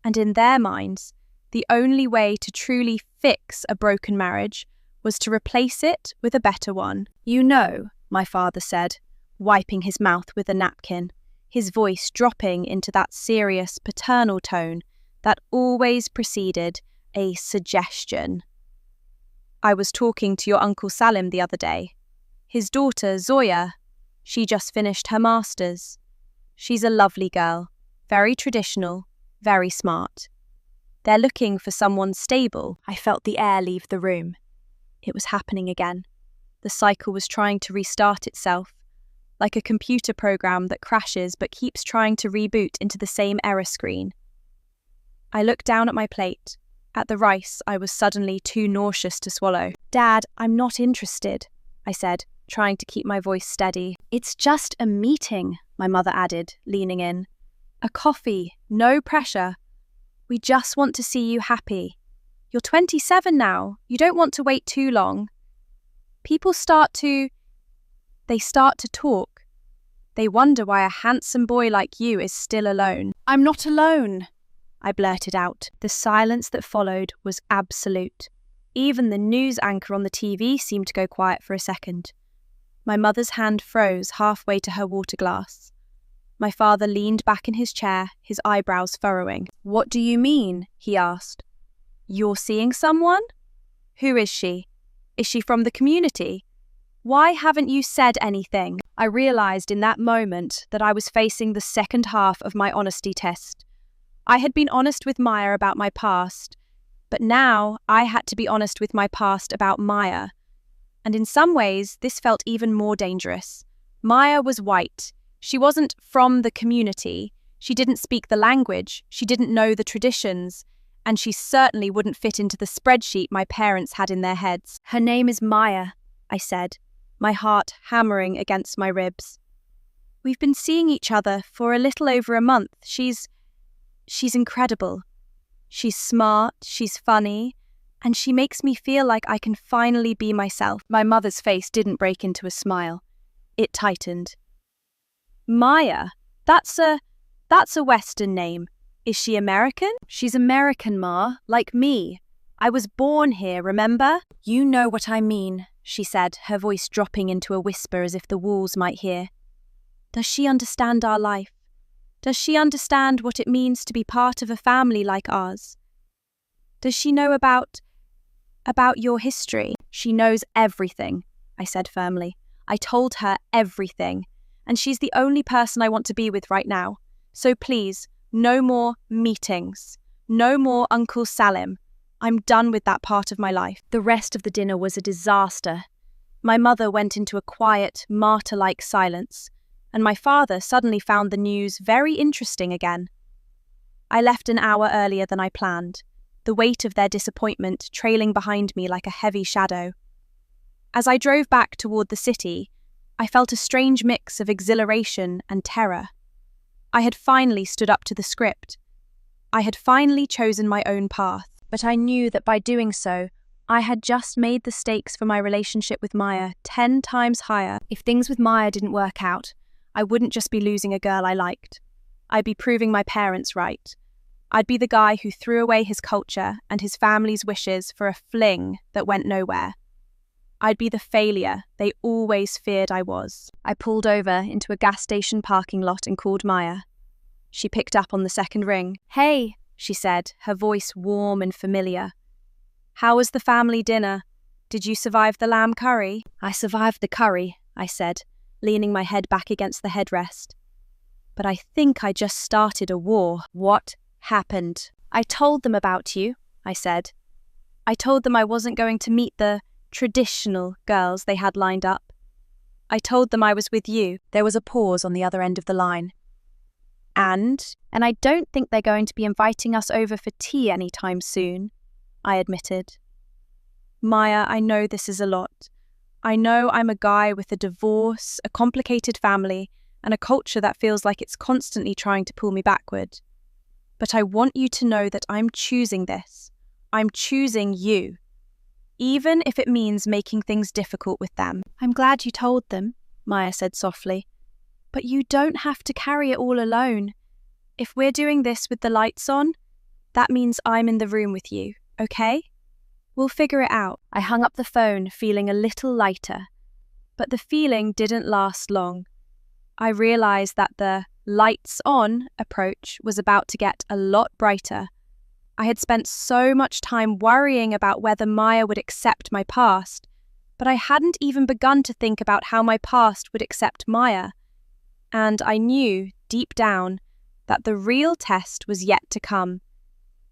And in their minds, the only way to truly fix a broken marriage was to replace it with a better one. "You know," my father said, wiping his mouth with a napkin, his voice dropping into that serious paternal tone that always preceded a suggestion. "I was talking to your Uncle Salim the other day. His daughter, Zoya, she just finished her master's. She's a lovely girl, very traditional, very smart. They're looking for someone stable." I felt the air leave the room. It was happening again. The cycle was trying to restart itself, like a computer program that crashes but keeps trying to reboot into the same error screen. I looked down at my plate, at the rice I was suddenly too nauseous to swallow. "Dad, I'm not interested," I said, trying to keep my voice steady. "It's just a meeting," my mother added, leaning in. "A coffee, no pressure. We just want to see you happy. You're 27 now. You don't want to wait too long. People start to talk. They wonder why a handsome boy like you is still alone." "I'm not alone," I blurted out. The silence that followed was absolute. Even the news anchor on the TV seemed to go quiet for a second. My mother's hand froze halfway to her water glass. My father leaned back in his chair, his eyebrows furrowing. "What do you mean?" he asked. "You're seeing someone? Who is she? Is she from the community? Why haven't you said anything?" I realized in that moment that I was facing the second half of my honesty test. I had been honest with Maya about my past, but now I had to be honest with my past about Maya. And in some ways, this felt even more dangerous. Maya was white. She wasn't from the community. She didn't speak the language. She didn't know the traditions. And she certainly wouldn't fit into the spreadsheet my parents had in their heads. "Her name is Maya," I said, my heart hammering against my ribs. "We've been seeing each other for a little over a month. She's incredible. She's smart, she's funny, and she makes me feel like I can finally be myself." My mother's face didn't break into a smile. It tightened. "Maya? That's a Western name. Is she American?" "She's American, Ma, like me. I was born here, remember?" "You know what I mean," she said, her voice dropping into a whisper as if the walls might hear. "Does she understand our life? Does she understand what it means to be part of a family like ours? Does she know about your history?" "She knows everything," I said firmly. "I told her everything, and she's the only person I want to be with right now. So please, no more meetings. No more Uncle Salim. I'm done with that part of my life." The rest of the dinner was a disaster. My mother went into a quiet, martyr-like silence, and my father suddenly found the news very interesting again. I left an hour earlier than I planned, the weight of their disappointment trailing behind me like a heavy shadow. As I drove back toward the city, I felt a strange mix of exhilaration and terror. I had finally stood up to the script. I had finally chosen my own path, but I knew that by doing so, I had just made the stakes for my relationship with Maya 10 times higher. If things with Maya didn't work out, I wouldn't just be losing a girl I liked. I'd be proving my parents right. I'd be the guy who threw away his culture and his family's wishes for a fling that went nowhere. I'd be the failure they always feared I was. I pulled over into a gas station parking lot and called Maya. She picked up on the second ring. "Hey," she said, her voice warm and familiar. "How was the family dinner? Did you survive the lamb curry?" "I survived the curry," I said, leaning my head back against the headrest. "But I think I just started a war." "What happened?" "I told them about you," I said. "I told them I wasn't going to meet the traditional girls they had lined up. I told them I was with you." There was a pause on the other end of the line. And I don't think they're going to be inviting us over for tea anytime soon," I admitted. "Maya, I know this is a lot. I know I'm a guy with a divorce, a complicated family, and a culture that feels like it's constantly trying to pull me backward. But I want you to know that I'm choosing this. I'm choosing you. Even if it means making things difficult with them." "I'm glad you told them," Maya said softly. "But you don't have to carry it all alone. If we're doing this with the lights on, that means I'm in the room with you, okay? We'll figure it out." I hung up the phone, feeling a little lighter. But the feeling didn't last long. I realized that the lights on approach was about to get a lot brighter. I had spent so much time worrying about whether Maya would accept my past, but I hadn't even begun to think about how my past would accept Maya. And I knew, deep down, that the real test was yet to come.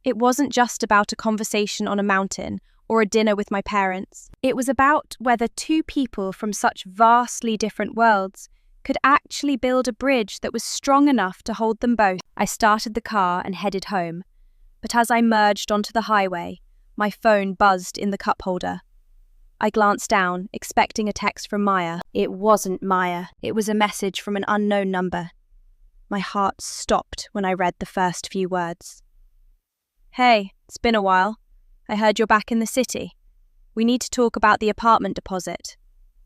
It wasn't just about a conversation on a mountain or a dinner with my parents. It was about whether two people from such vastly different worlds could actually build a bridge that was strong enough to hold them both. I started the car and headed home, but as I merged onto the highway, my phone buzzed in the cup holder. I glanced down, expecting a text from Maya. It wasn't Maya. It was a message from an unknown number. My heart stopped when I read the first few words. "Hey, it's been a while. I heard you're back in the city. We need to talk about the apartment deposit.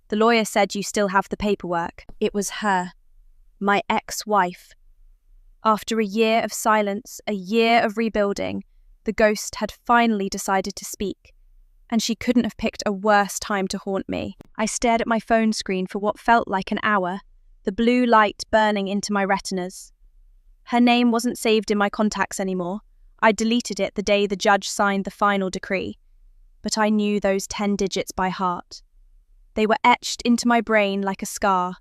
The lawyer said you still have the paperwork." It was her, my ex-wife. After a year of silence, a year of rebuilding, the ghost had finally decided to speak, and she couldn't have picked a worse time to haunt me. I stared at my phone screen for what felt like an hour, the blue light burning into my retinas. Her name wasn't saved in my contacts anymore. I deleted it the day the judge signed the final decree, but I knew those 10 digits by heart. They were etched into my brain like a scar.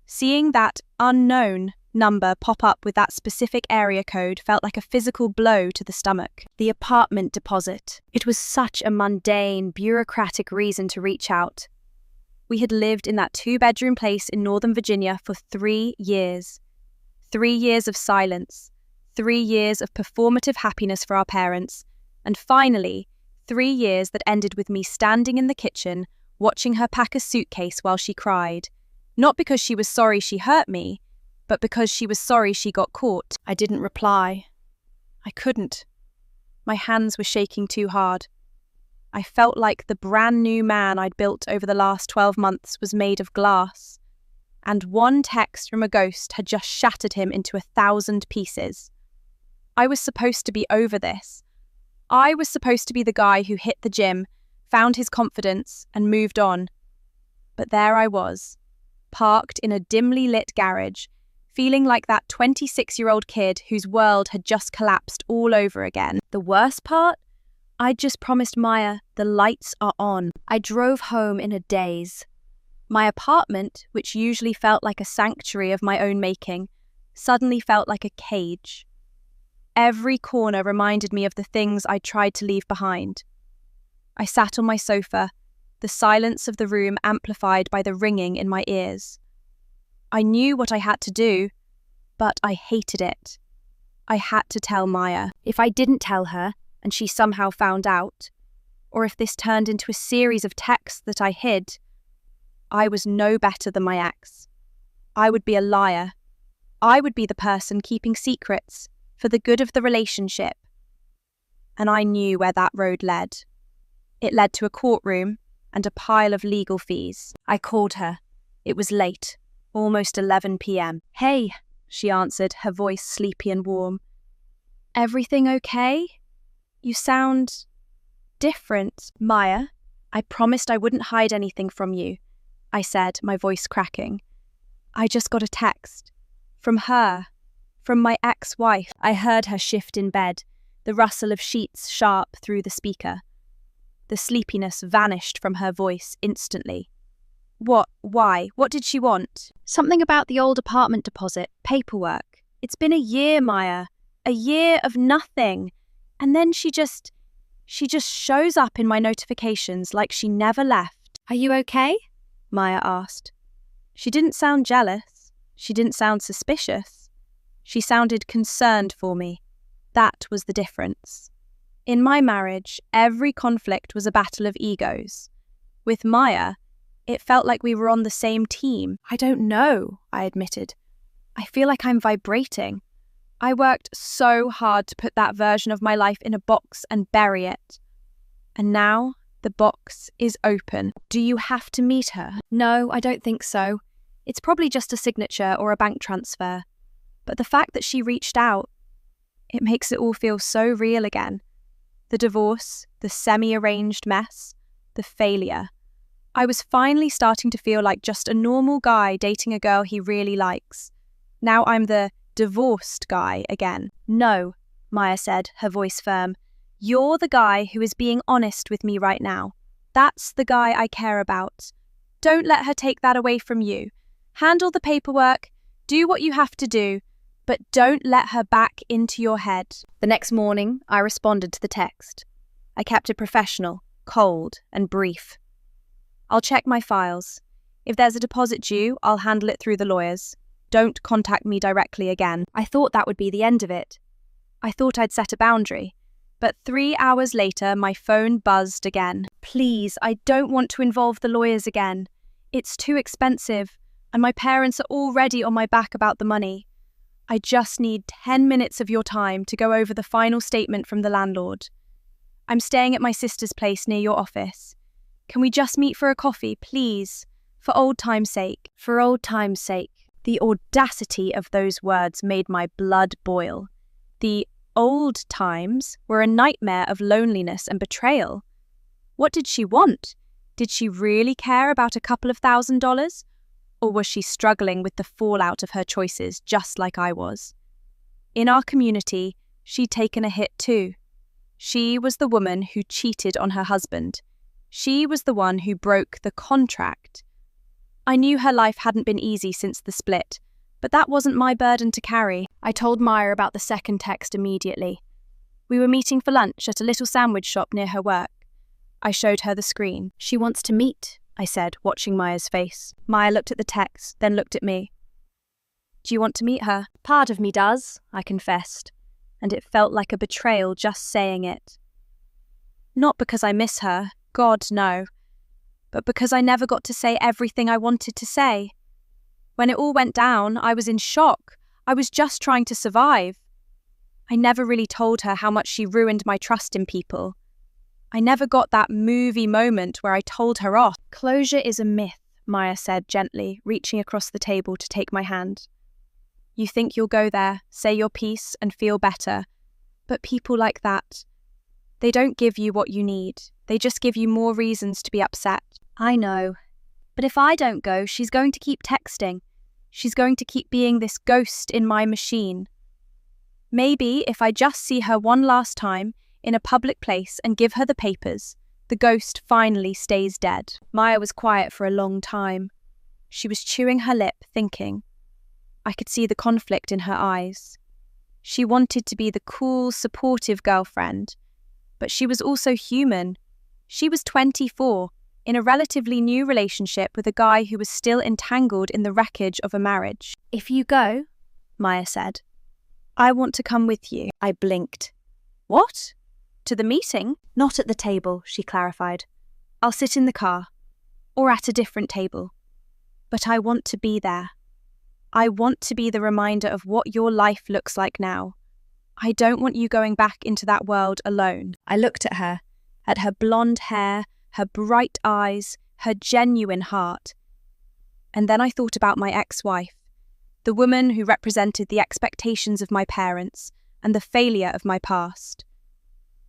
Seeing that unknown number pop up with that specific area code felt like a physical blow to the stomach. The apartment deposit. It was such a mundane, bureaucratic reason to reach out, We had lived in that 2-bedroom place in Northern Virginia for 3 years. 3 years of silence, 3 years of performative happiness for our parents, and finally, 3 years that ended with me standing in the kitchen, watching her pack a suitcase while she cried. Not because she was sorry she hurt me, but because she was sorry she got caught. I didn't reply. I couldn't. My hands were shaking too hard. I felt like the brand new man I'd built over the last 12 months was made of glass, and one text from a ghost had just shattered him into 1,000 pieces. I was supposed to be over this. I was supposed to be the guy who hit the gym, found his confidence, and moved on. But there I was, parked in a dimly lit garage, feeling like that 26-year-old kid whose world had just collapsed all over again. The worst part? I'd just promised Maya the lights are on. I drove home in a daze. My apartment, which usually felt like a sanctuary of my own making, suddenly felt like a cage. Every corner reminded me of the things I'd tried to leave behind. I sat on my sofa, the silence of the room amplified by the ringing in my ears. I knew what I had to do, but I hated it. I had to tell Maya. If I didn't tell her, and she somehow found out, or if this turned into a series of texts that I hid, I was no better than my ex. I would be a liar. I would be the person keeping secrets for the good of the relationship. And I knew where that road led. It led to a courtroom and a pile of legal fees. I called her. It was late, almost 11 p.m. "Hey," she answered, her voice sleepy and warm. "Everything okay? You sound different." "Maya, I promised I wouldn't hide anything from you," I said, my voice cracking. "I just got a text. From her. From my ex-wife." I heard her shift in bed, the rustle of sheets sharp through the speaker. The sleepiness vanished from her voice instantly. "What? Why? What did she want?" "Something about the old apartment deposit, paperwork. It's been a year, Maya. A year of nothing. And then she just shows up in my notifications like she never left." "Are you okay?" Maya asked. She didn't sound jealous. She didn't sound suspicious. She sounded concerned for me. That was the difference. In my marriage, every conflict was a battle of egos. With Maya, it felt like we were on the same team. "I don't know," I admitted. "I feel like I'm vibrating. I worked so hard to put that version of my life in a box and bury it. And now the box is open." "Do you have to meet her?" "No, I don't think so. It's probably just a signature or a bank transfer. But the fact that she reached out, it makes it all feel so real again. The divorce, the semi-arranged mess, the failure. I was finally starting to feel like just a normal guy dating a girl he really likes. Now I'm the divorced guy again. "No," Maya said, her voice firm. "You're the guy who is being honest with me right now. That's the guy I care about. Don't let her take that away from you. Handle the paperwork, do what you have to do, but don't let her back into your head." The next morning, I responded to the text. I kept it professional, cold, and brief. "I'll check my files. If there's a deposit due, I'll handle it through the lawyers. Don't contact me directly again." I thought that would be the end of it. I thought I'd set a boundary. But 3 hours later, my phone buzzed again. "Please, I don't want to involve the lawyers again. It's too expensive, and my parents are already on my back about the money. I just need 10 minutes of your time to go over the final statement from the landlord. I'm staying at my sister's place near your office. Can we just meet for a coffee, please? For old time's sake." For old time's sake. The audacity of those words made my blood boil. The old times were a nightmare of loneliness and betrayal. What did she want? Did she really care about a couple of $1,000s? Or was she struggling with the fallout of her choices just like I was? In our community, she'd taken a hit too. She was the woman who cheated on her husband. She was the one who broke the contract. I knew her life hadn't been easy since the split, but that wasn't my burden to carry. I told Maya about the second text immediately. We were meeting for lunch at a little sandwich shop near her work. I showed her the screen. "She wants to meet," I said, watching Maya's face. Maya looked at the text, then looked at me. Do you want to meet her? Part of me does, I confessed, and it felt like a betrayal just saying it. Not because I miss her, God, no, but because I never got to say everything I wanted to say. When it all went down, I was in shock. I was just trying to survive. I never really told her how much she ruined my trust in people. I never got that movie moment where I told her off. Closure is a myth, Maya said gently, reaching across the table to take my hand. You think you'll go there, say your piece, and feel better. But people like that, they don't give you what you need. They just give you more reasons to be upset. I know. But if I don't go, she's going to keep texting. She's going to keep being this ghost in my machine. Maybe if I just see her one last time in a public place and give her the papers, the ghost finally stays dead. Maya was quiet for a long time. She was chewing her lip, thinking. I could see the conflict in her eyes. She wanted to be the cool, supportive girlfriend, but she was also human. She was 24, in a relatively new relationship with a guy who was still entangled in the wreckage of a marriage. If you go, Maya said, I want to come with you. I blinked. What? To the meeting? Not at the table, she clarified. I'll sit in the car, or at a different table. But I want to be there. I want to be the reminder of what your life looks like now. I don't want you going back into that world alone. I looked at her blonde hair, her bright eyes, her genuine heart. And then I thought about my ex-wife, the woman who represented the expectations of my parents and the failure of my past.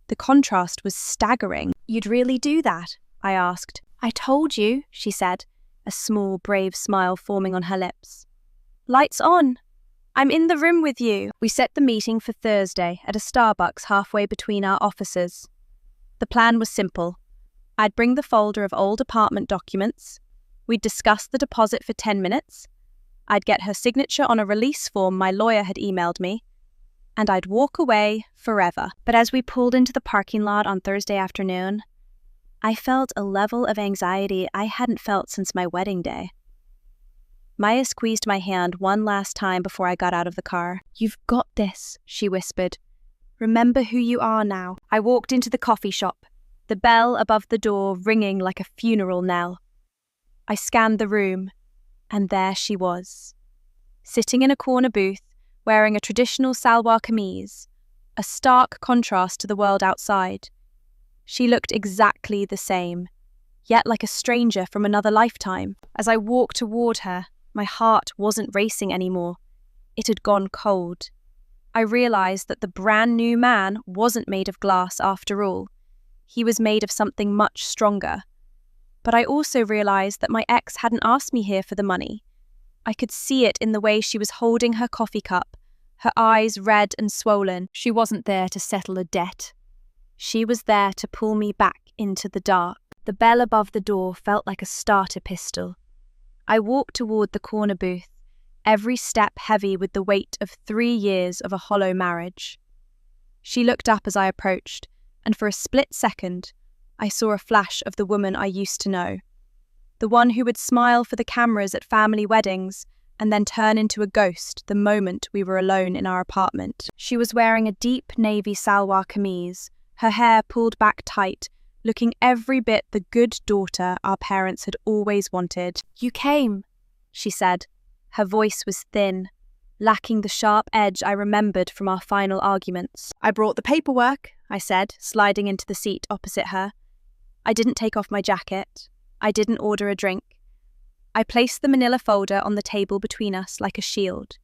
The contrast was staggering. You'd really do that? I asked. I told you, she said, a small, brave smile forming on her lips. Lights on. I'm in the room with you. We set the meeting for Thursday at a Starbucks halfway between our offices. The plan was simple. I'd bring the folder of old apartment documents. We'd discuss the deposit for 10 minutes. I'd get her signature on a release form my lawyer had emailed me. And I'd walk away forever. But as we pulled into the parking lot on Thursday afternoon, I felt a level of anxiety I hadn't felt since my wedding day. Maya squeezed my hand one last time before I got out of the car. You've got this, she whispered. Remember who you are now. I walked into the coffee shop, the bell above the door ringing like a funeral knell. I scanned the room, and there she was, sitting in a corner booth, wearing a traditional salwar kameez, a stark contrast to the world outside. She looked exactly the same, yet like a stranger from another lifetime. As I walked toward her, my heart wasn't racing anymore. It had gone cold. I realized that the brand new man wasn't made of glass after all. He was made of something much stronger. But I also realized that my ex hadn't asked me here for the money. I could see it in the way she was holding her coffee cup, her eyes red and swollen. She wasn't there to settle a debt. She was there to pull me back into the dark. The bell above the door felt like a starter pistol. I walked toward the corner booth, every step heavy with the weight of 3 years of a hollow marriage. She looked up as I approached, and for a split second, I saw a flash of the woman I used to know. The one who would smile for the cameras at family weddings and then turn into a ghost the moment we were alone in our apartment. She was wearing a deep navy salwar kameez, her hair pulled back tight, looking every bit the good daughter our parents had always wanted. You came, she said. Her voice was thin, lacking the sharp edge I remembered from our final arguments. I brought the paperwork, I said, sliding into the seat opposite her. I didn't take off my jacket. I didn't order a drink. I placed the manila folder on the table between us like a shield.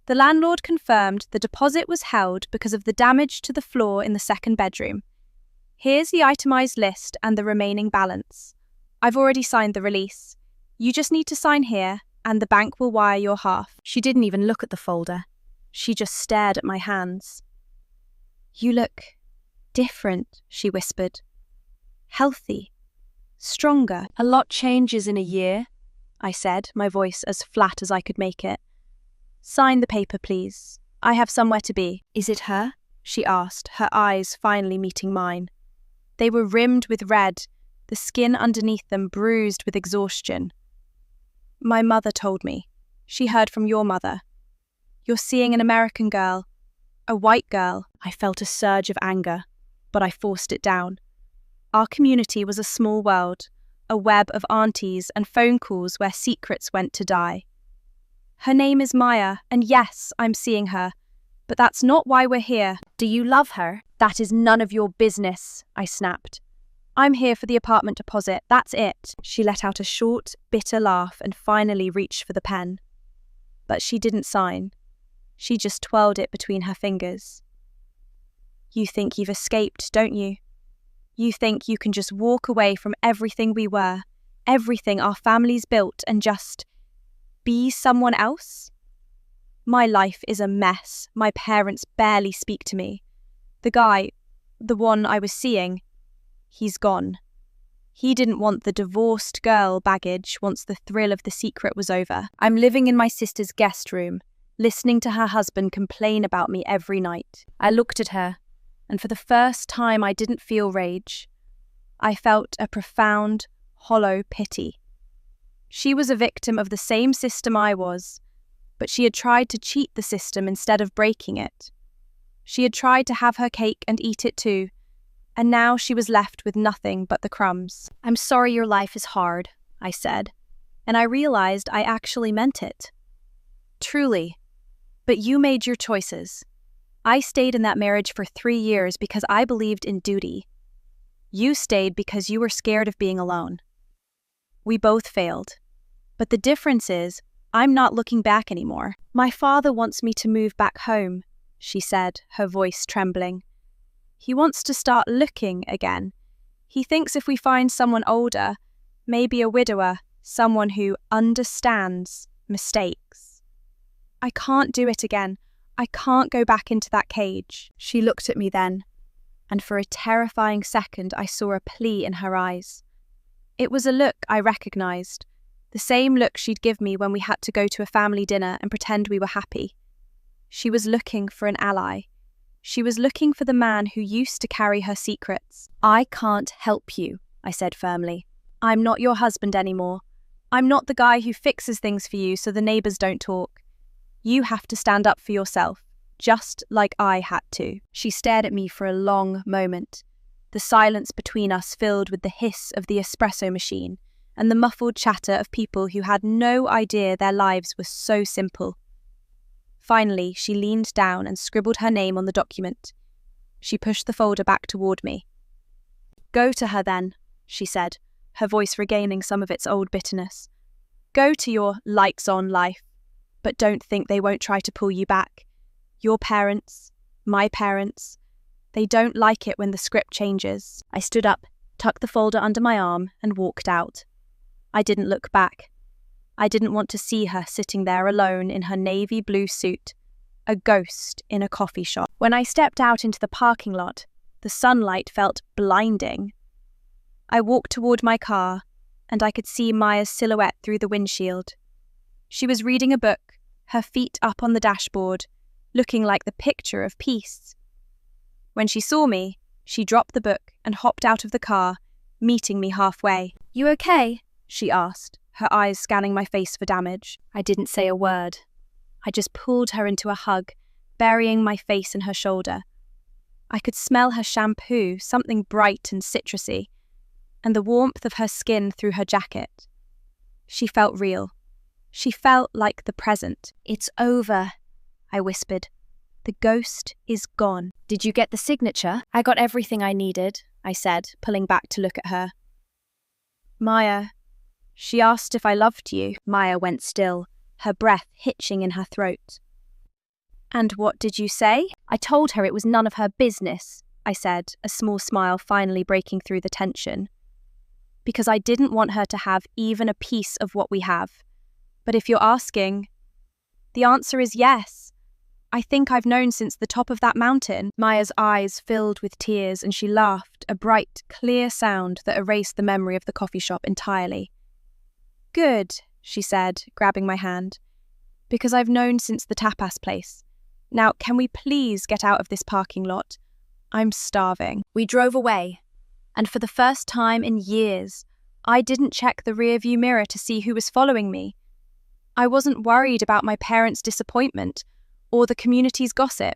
The landlord confirmed the deposit was held because of the damage to the floor in the second bedroom. Here's the itemized list and the remaining balance. I've already signed the release. You just need to sign here, and the bank will wire your half. She didn't even look at the folder. She just stared at my hands. You look different, she whispered. Healthy. Stronger. A lot changes in a year, I said, my voice as flat as I could make it. Sign the paper, please. I have somewhere to be. Is it her? She asked, her eyes finally meeting mine. They were rimmed with red, the skin underneath them bruised with exhaustion. My mother told me. She heard from your mother. You're seeing an American girl, a white girl. I felt a surge of anger, but I forced it down. Our community was a small world, a web of aunties and phone calls where secrets went to die. Her name is Maya, and yes, I'm seeing her, but that's not why we're here. Do you love her? That is none of your business, I snapped. I'm here for the apartment deposit, that's it. She let out a short, bitter laugh and finally reached for the pen. But she didn't sign. She just twirled it between her fingers. You think you've escaped, don't you? You think you can just walk away from everything we were, everything our families built, and just be someone else? My life is a mess. My parents barely speak to me. The guy, the one I was seeing, he's gone. He didn't want the divorced girl baggage once the thrill of the secret was over. I'm living in my sister's guest room, listening to her husband complain about me every night. I looked at her, and for the first time I didn't feel rage. I felt a profound, hollow pity. She was a victim of the same system I was, but she had tried to cheat the system instead of breaking it. She had tried to have her cake and eat it too, and now she was left with nothing but the crumbs. I'm sorry your life is hard, I said, and I realized I actually meant it. Truly. But you made your choices. I stayed in that marriage for 3 years because I believed in duty. You stayed because you were scared of being alone. We both failed. But the difference is, I'm not looking back anymore. My father wants me to move back home, she said, her voice trembling. He wants to start looking again. He thinks if we find someone older, maybe a widower, someone who understands mistakes. I can't do it again. I can't go back into that cage. She looked at me then, and for a terrifying second I saw a plea in her eyes. It was a look I recognized, the same look she'd give me when we had to go to a family dinner and pretend we were happy. She was looking for an ally. She was looking for the man who used to carry her secrets. I can't help you, I said firmly. I'm not your husband anymore. I'm not the guy who fixes things for you so the neighbors don't talk. You have to stand up for yourself, just like I had to. She stared at me for a long moment, the silence between us filled with the hiss of the espresso machine and the muffled chatter of people who had no idea their lives were so simple. Finally, she leaned down and scribbled her name on the document. She pushed the folder back toward me. Go to her then, she said, her voice regaining some of its old bitterness. Go to your lights-on life, but don't think they won't try to pull you back. Your parents, my parents, they don't like it when the script changes. I stood up, tucked the folder under my arm, and walked out. I didn't look back. I didn't want to see her sitting there alone in her navy blue suit, a ghost in a coffee shop. When I stepped out into the parking lot, the sunlight felt blinding. I walked toward my car, and I could see Maya's silhouette through the windshield. She was reading a book, her feet up on the dashboard, looking like the picture of peace. When she saw me, she dropped the book and hopped out of the car, meeting me halfway. You okay? She asked, her eyes scanning my face for damage. I didn't say a word. I just pulled her into a hug, burying my face in her shoulder. I could smell her shampoo, something bright and citrusy, and the warmth of her skin through her jacket. She felt real. She felt like the present. It's over, I whispered. The ghost is gone. Did you get the signature? I got everything I needed, I said, pulling back to look at her. Maya, she asked if I loved you. Maya went still, her breath hitching in her throat. And what did you say? I told her it was none of her business, I said, a small smile finally breaking through the tension. Because I didn't want her to have even a piece of what we have. But if you're asking, the answer is yes. I think I've known since the top of that mountain. Maya's eyes filled with tears and she laughed, a bright, clear sound that erased the memory of the coffee shop entirely. Good, she said, grabbing my hand, because I've known since the tapas place. Now, can we please get out of this parking lot? I'm starving. We drove away, And for the first time in years, I didn't check the rearview mirror to see who was following me. I wasn't worried about my parents' disappointment or the community's gossip.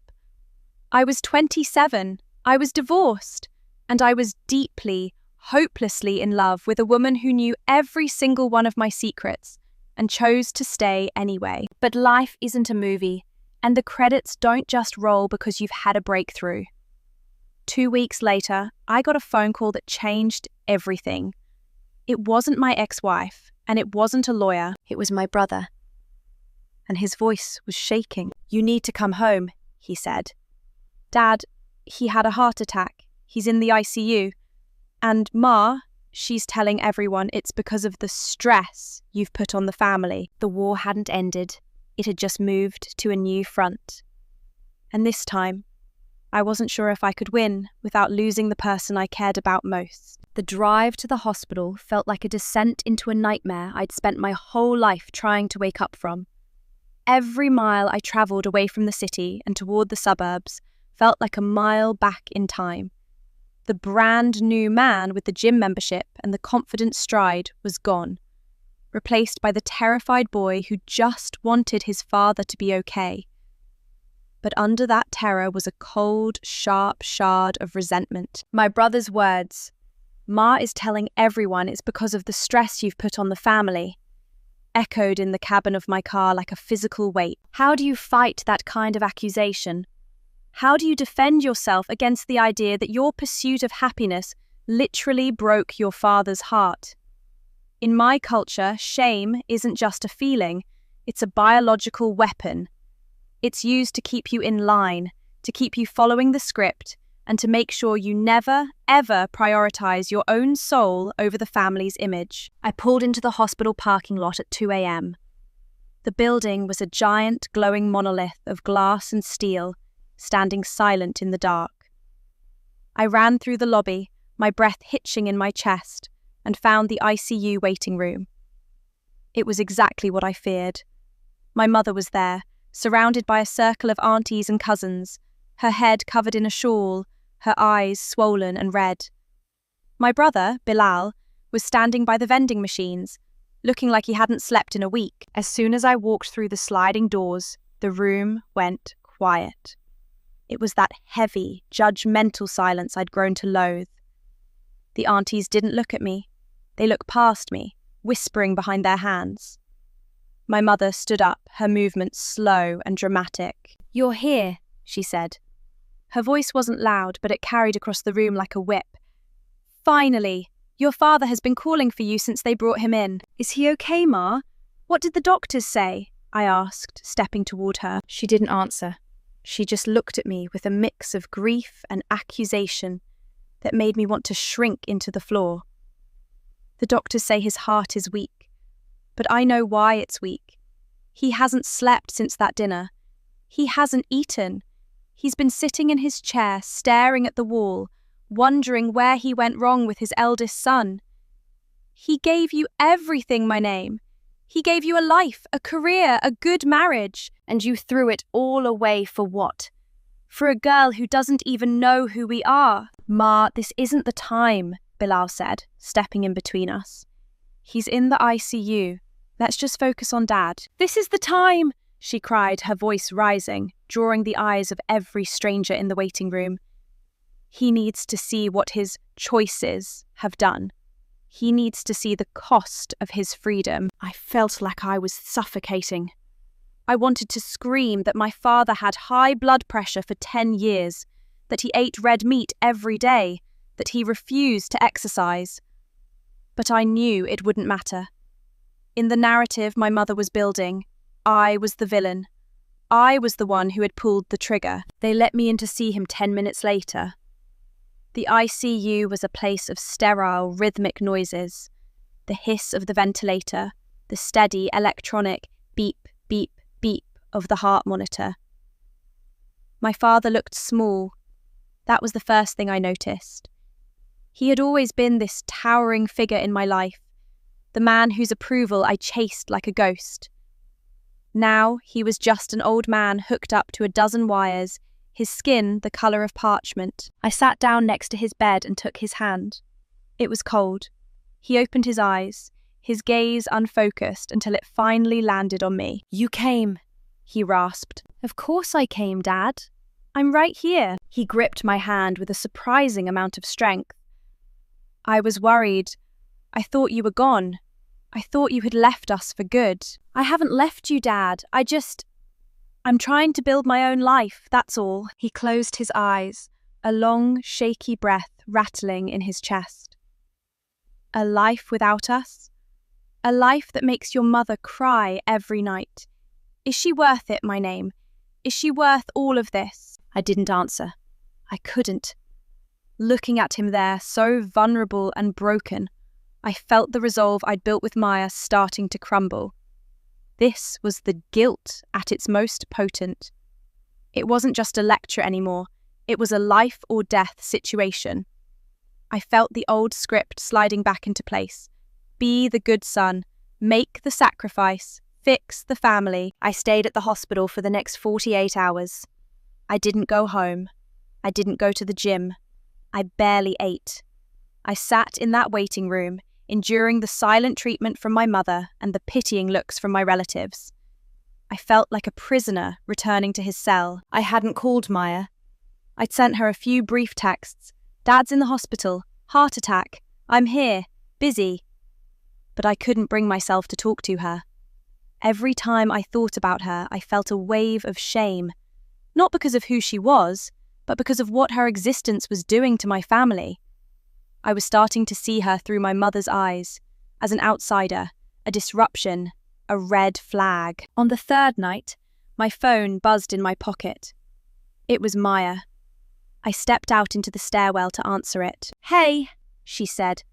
I was 27, I was divorced, and I was deeply, hopelessly in love with a woman who knew every single one of my secrets and chose to stay anyway. But life isn't a movie, and the credits don't just roll because you've had a breakthrough. 2 weeks later, I got a phone call that changed everything. It wasn't my ex-wife, and it wasn't a lawyer. It was my brother. And his voice was shaking. "You need to come home," he said. "Dad, he had a heart attack. He's in the ICU. And Ma, she's telling everyone it's because of the stress you've put on the family." The war hadn't ended. It had just moved to a new front. And this time, I wasn't sure if I could win without losing the person I cared about most. The drive to the hospital felt like a descent into a nightmare I'd spent my whole life trying to wake up from. Every mile I travelled away from the city and toward the suburbs felt like a mile back in time. The brand new man with the gym membership and the confident stride was gone, replaced by the terrified boy who just wanted his father to be okay. But under that terror was a cold, sharp shard of resentment. My brother's words, "Ma is telling everyone it's because of the stress you've put on the family," echoed in the cabin of my car like a physical weight. How do you fight that kind of accusation? How do you defend yourself against the idea that your pursuit of happiness literally broke your father's heart? In my culture, shame isn't just a feeling, it's a biological weapon. It's used to keep you in line, to keep you following the script, and to make sure you never, ever prioritize your own soul over the family's image. I pulled into the hospital parking lot at 2 a.m. The building was a giant, glowing monolith of glass and steel, standing silent in the dark. I ran through the lobby, my breath hitching in my chest, and found the ICU waiting room. It was exactly what I feared. My mother was there, surrounded by a circle of aunties and cousins, her head covered in a shawl, her eyes swollen and red. My brother, Bilal, was standing by the vending machines, looking like he hadn't slept in a week. As soon as I walked through the sliding doors, the room went quiet. It was that heavy, judgmental silence I'd grown to loathe. The aunties didn't look at me. They looked past me, whispering behind their hands. My mother stood up, her movements slow and dramatic. "You're here," she said. Her voice wasn't loud, but it carried across the room like a whip. "Finally! Your father has been calling for you since they brought him in. Is he okay, Ma? What did the doctors say?" I asked, stepping toward her. She didn't answer. She just looked at me with a mix of grief and accusation that made me want to shrink into the floor. "The doctors say his heart is weak, but I know why it's weak. He hasn't slept since that dinner. He hasn't eaten. He's been sitting in his chair, staring at the wall, wondering where he went wrong with his eldest son. He gave you everything, my name. He gave you a life, a career, a good marriage, and you threw it all away for what? For a girl who doesn't even know who we are." "Ma, this isn't the time," Bilal said, stepping in between us. "He's in the ICU. Let's just focus on Dad." "This is the time," she cried, her voice rising, drawing the eyes of every stranger in the waiting room. "He needs to see what his choices have done. He needs to see the cost of his freedom." I felt like I was suffocating. I wanted to scream that my father had high blood pressure for 10 years, that he ate red meat every day, that he refused to exercise. But I knew it wouldn't matter. In the narrative my mother was building, I was the villain. I was the one who had pulled the trigger. They let me in to see him 10 minutes later. The ICU was a place of sterile, rhythmic noises. The hiss of the ventilator, the steady electronic beep, beep, beep of the heart monitor. My father looked small. That was the first thing I noticed. He had always been this towering figure in my life, the man whose approval I chased like a ghost. Now he was just an old man hooked up to a dozen wires, his skin the colour of parchment. I sat down next to his bed and took his hand. It was cold. He opened his eyes, his gaze unfocused until it finally landed on me. "You came," he rasped. "Of course I came, Dad." "I'm right here." He gripped my hand with a surprising amount of strength. "I was worried. I thought you were gone. I thought you had left us for good." "I haven't left you, Dad. I'm trying to build my own life, that's all." He closed his eyes, a long, shaky breath rattling in his chest. "A life without us? A life that makes your mother cry every night. Is she worth it, my name? Is she worth all of this?" I didn't answer. I couldn't. Looking at him there, so vulnerable and broken, I felt the resolve I'd built with Maya starting to crumble. This was the guilt at its most potent. It wasn't just a lecture anymore. It was a life or death situation. I felt the old script sliding back into place. Be the good son, make the sacrifice, fix the family. I stayed at the hospital for the next 48 hours. I didn't go home. I didn't go to the gym. I barely ate. I sat in that waiting room, enduring the silent treatment from my mother and the pitying looks from my relatives. I felt like a prisoner returning to his cell. I hadn't called Maya. I'd sent her a few brief texts. "Dad's in the hospital. Heart attack. I'm here. Busy." But I couldn't bring myself to talk to her. Every time I thought about her, I felt a wave of shame. Not because of who she was, but because of what her existence was doing to my family. I was starting to see her through my mother's eyes, as an outsider, a disruption, a red flag. On the third night, my phone buzzed in my pocket. It was Maya. I stepped out into the stairwell to answer it. "Hey," she said.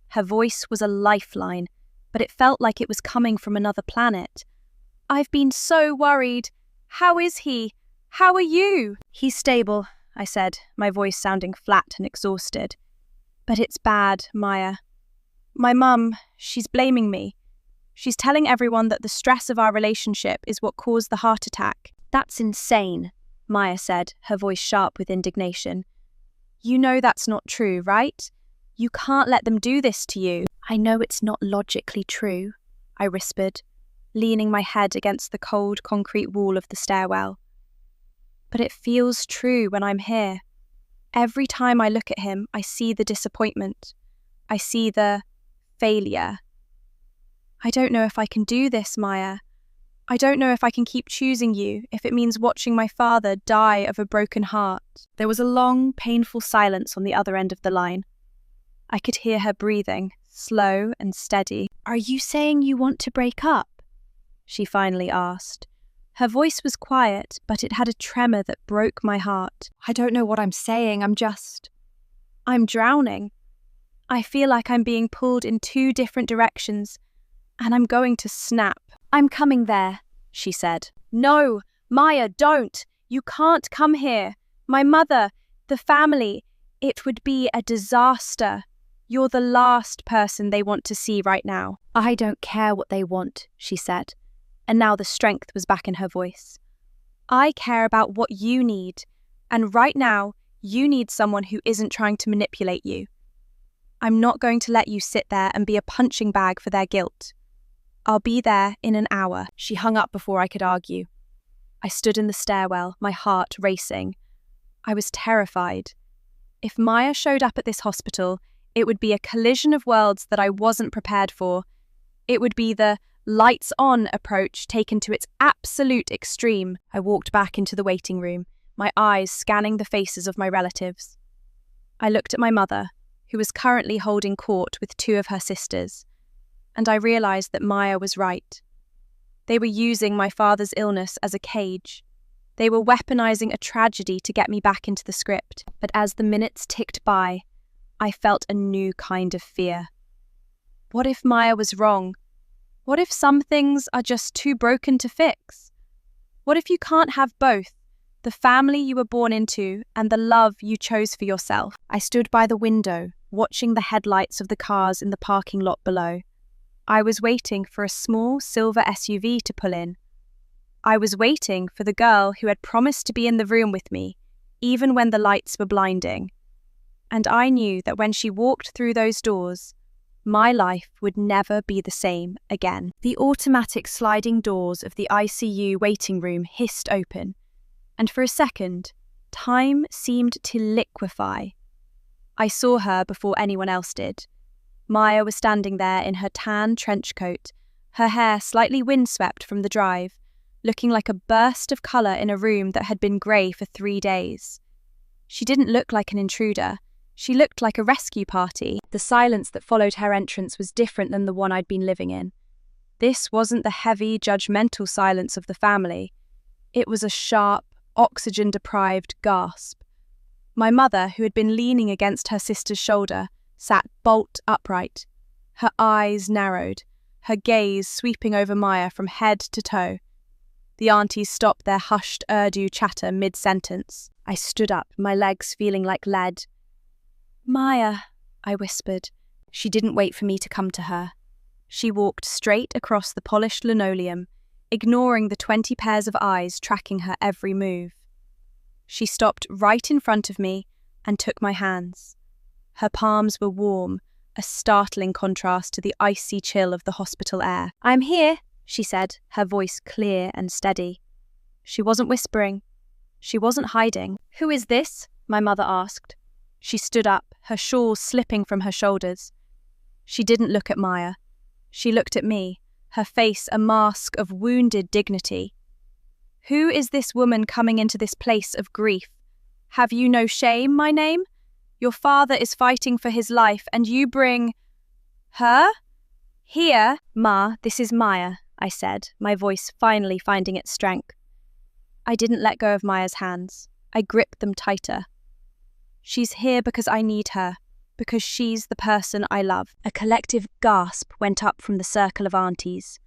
Her voice was a lifeline, but it felt like it was coming from another planet. "I've been so worried. How is he? How are you?" "He's stable," I said, my voice sounding flat and exhausted. "But it's bad, Maya. My mum, she's blaming me. She's telling everyone that the stress of our relationship is what caused the heart attack." "That's insane," Maya said, her voice sharp with indignation. "You know that's not true, right? You can't let them do this to you." "I know it's not logically true," I whispered, leaning my head against the cold concrete wall of the stairwell. "But it feels true when I'm here. Every time I look at him, I see the disappointment. I see the failure. I don't know if I can do this, Maya. I don't know if I can keep choosing you if it means watching my father die of a broken heart." There was a long, painful silence on the other end of the line. I could hear her breathing, slow and steady. "Are you saying you want to break up?" she finally asked. Her voice was quiet, but it had a tremor that broke my heart. "I don't know what I'm saying, I'm drowning. I feel like I'm being pulled in two different directions, and I'm going to snap." "I'm coming there," she said. "No, Maya, don't. You can't come here. My mother, the family, it would be a disaster. You're the last person they want to see right now." "I don't care what they want," she said, and now the strength was back in her voice. "I care about what you need, and right now, you need someone who isn't trying to manipulate you. I'm not going to let you sit there and be a punching bag for their guilt. I'll be there in an hour." She hung up before I could argue. I stood in the stairwell, my heart racing. I was terrified. If Maya showed up at this hospital, it would be a collision of worlds that I wasn't prepared for. It would be the lights-on approach taken to its absolute extreme. I walked back into the waiting room, my eyes scanning the faces of my relatives. I looked at my mother, who was currently holding court with two of her sisters, and I realized that Maya was right. They were using my father's illness as a cage. They were weaponizing a tragedy to get me back into the script. But as the minutes ticked by, I felt a new kind of fear. What if Maya was wrong? What if some things are just too broken to fix? What if you can't have both, the family you were born into and the love you chose for yourself? I stood by the window, watching the headlights of the cars in the parking lot below. I was waiting for a small silver SUV to pull in. I was waiting for the girl who had promised to be in the room with me, even when the lights were blinding. And I knew that when she walked through those doors, my life would never be the same again. The automatic sliding doors of the ICU waiting room hissed open, and for a second, time seemed to liquefy. I saw her before anyone else did. Maya was standing there in her tan trench coat, her hair slightly windswept from the drive, looking like a burst of colour in a room that had been grey for 3 days. She didn't look like an intruder. She looked like a rescue party. The silence that followed her entrance was different than the one I'd been living in. This wasn't the heavy, judgmental silence of the family. It was a sharp, oxygen-deprived gasp. My mother, who had been leaning against her sister's shoulder, sat bolt upright. Her eyes narrowed, her gaze sweeping over Maya from head to toe. The aunties stopped their hushed Urdu chatter mid-sentence. I stood up, my legs feeling like lead. "Maya," I whispered. She didn't wait for me to come to her. She walked straight across the polished linoleum, ignoring the 20 pairs of eyes tracking her every move. She stopped right in front of me and took my hands. Her palms were warm, a startling contrast to the icy chill of the hospital air. "I'm here," she said, her voice clear and steady. She wasn't whispering. She wasn't hiding. "Who is this?" my mother asked. She stood up, her shawl slipping from her shoulders. She didn't look at Maya. She looked at me, her face a mask of wounded dignity. "Who is this woman coming into this place of grief? Have you no shame, my name? Your father is fighting for his life, and you bring her here?" "Ma, this is Maya," I said, my voice finally finding its strength. I didn't let go of Maya's hands. I gripped them tighter. "She's here because I need her, because she's the person I love." A collective gasp went up from the circle of aunties.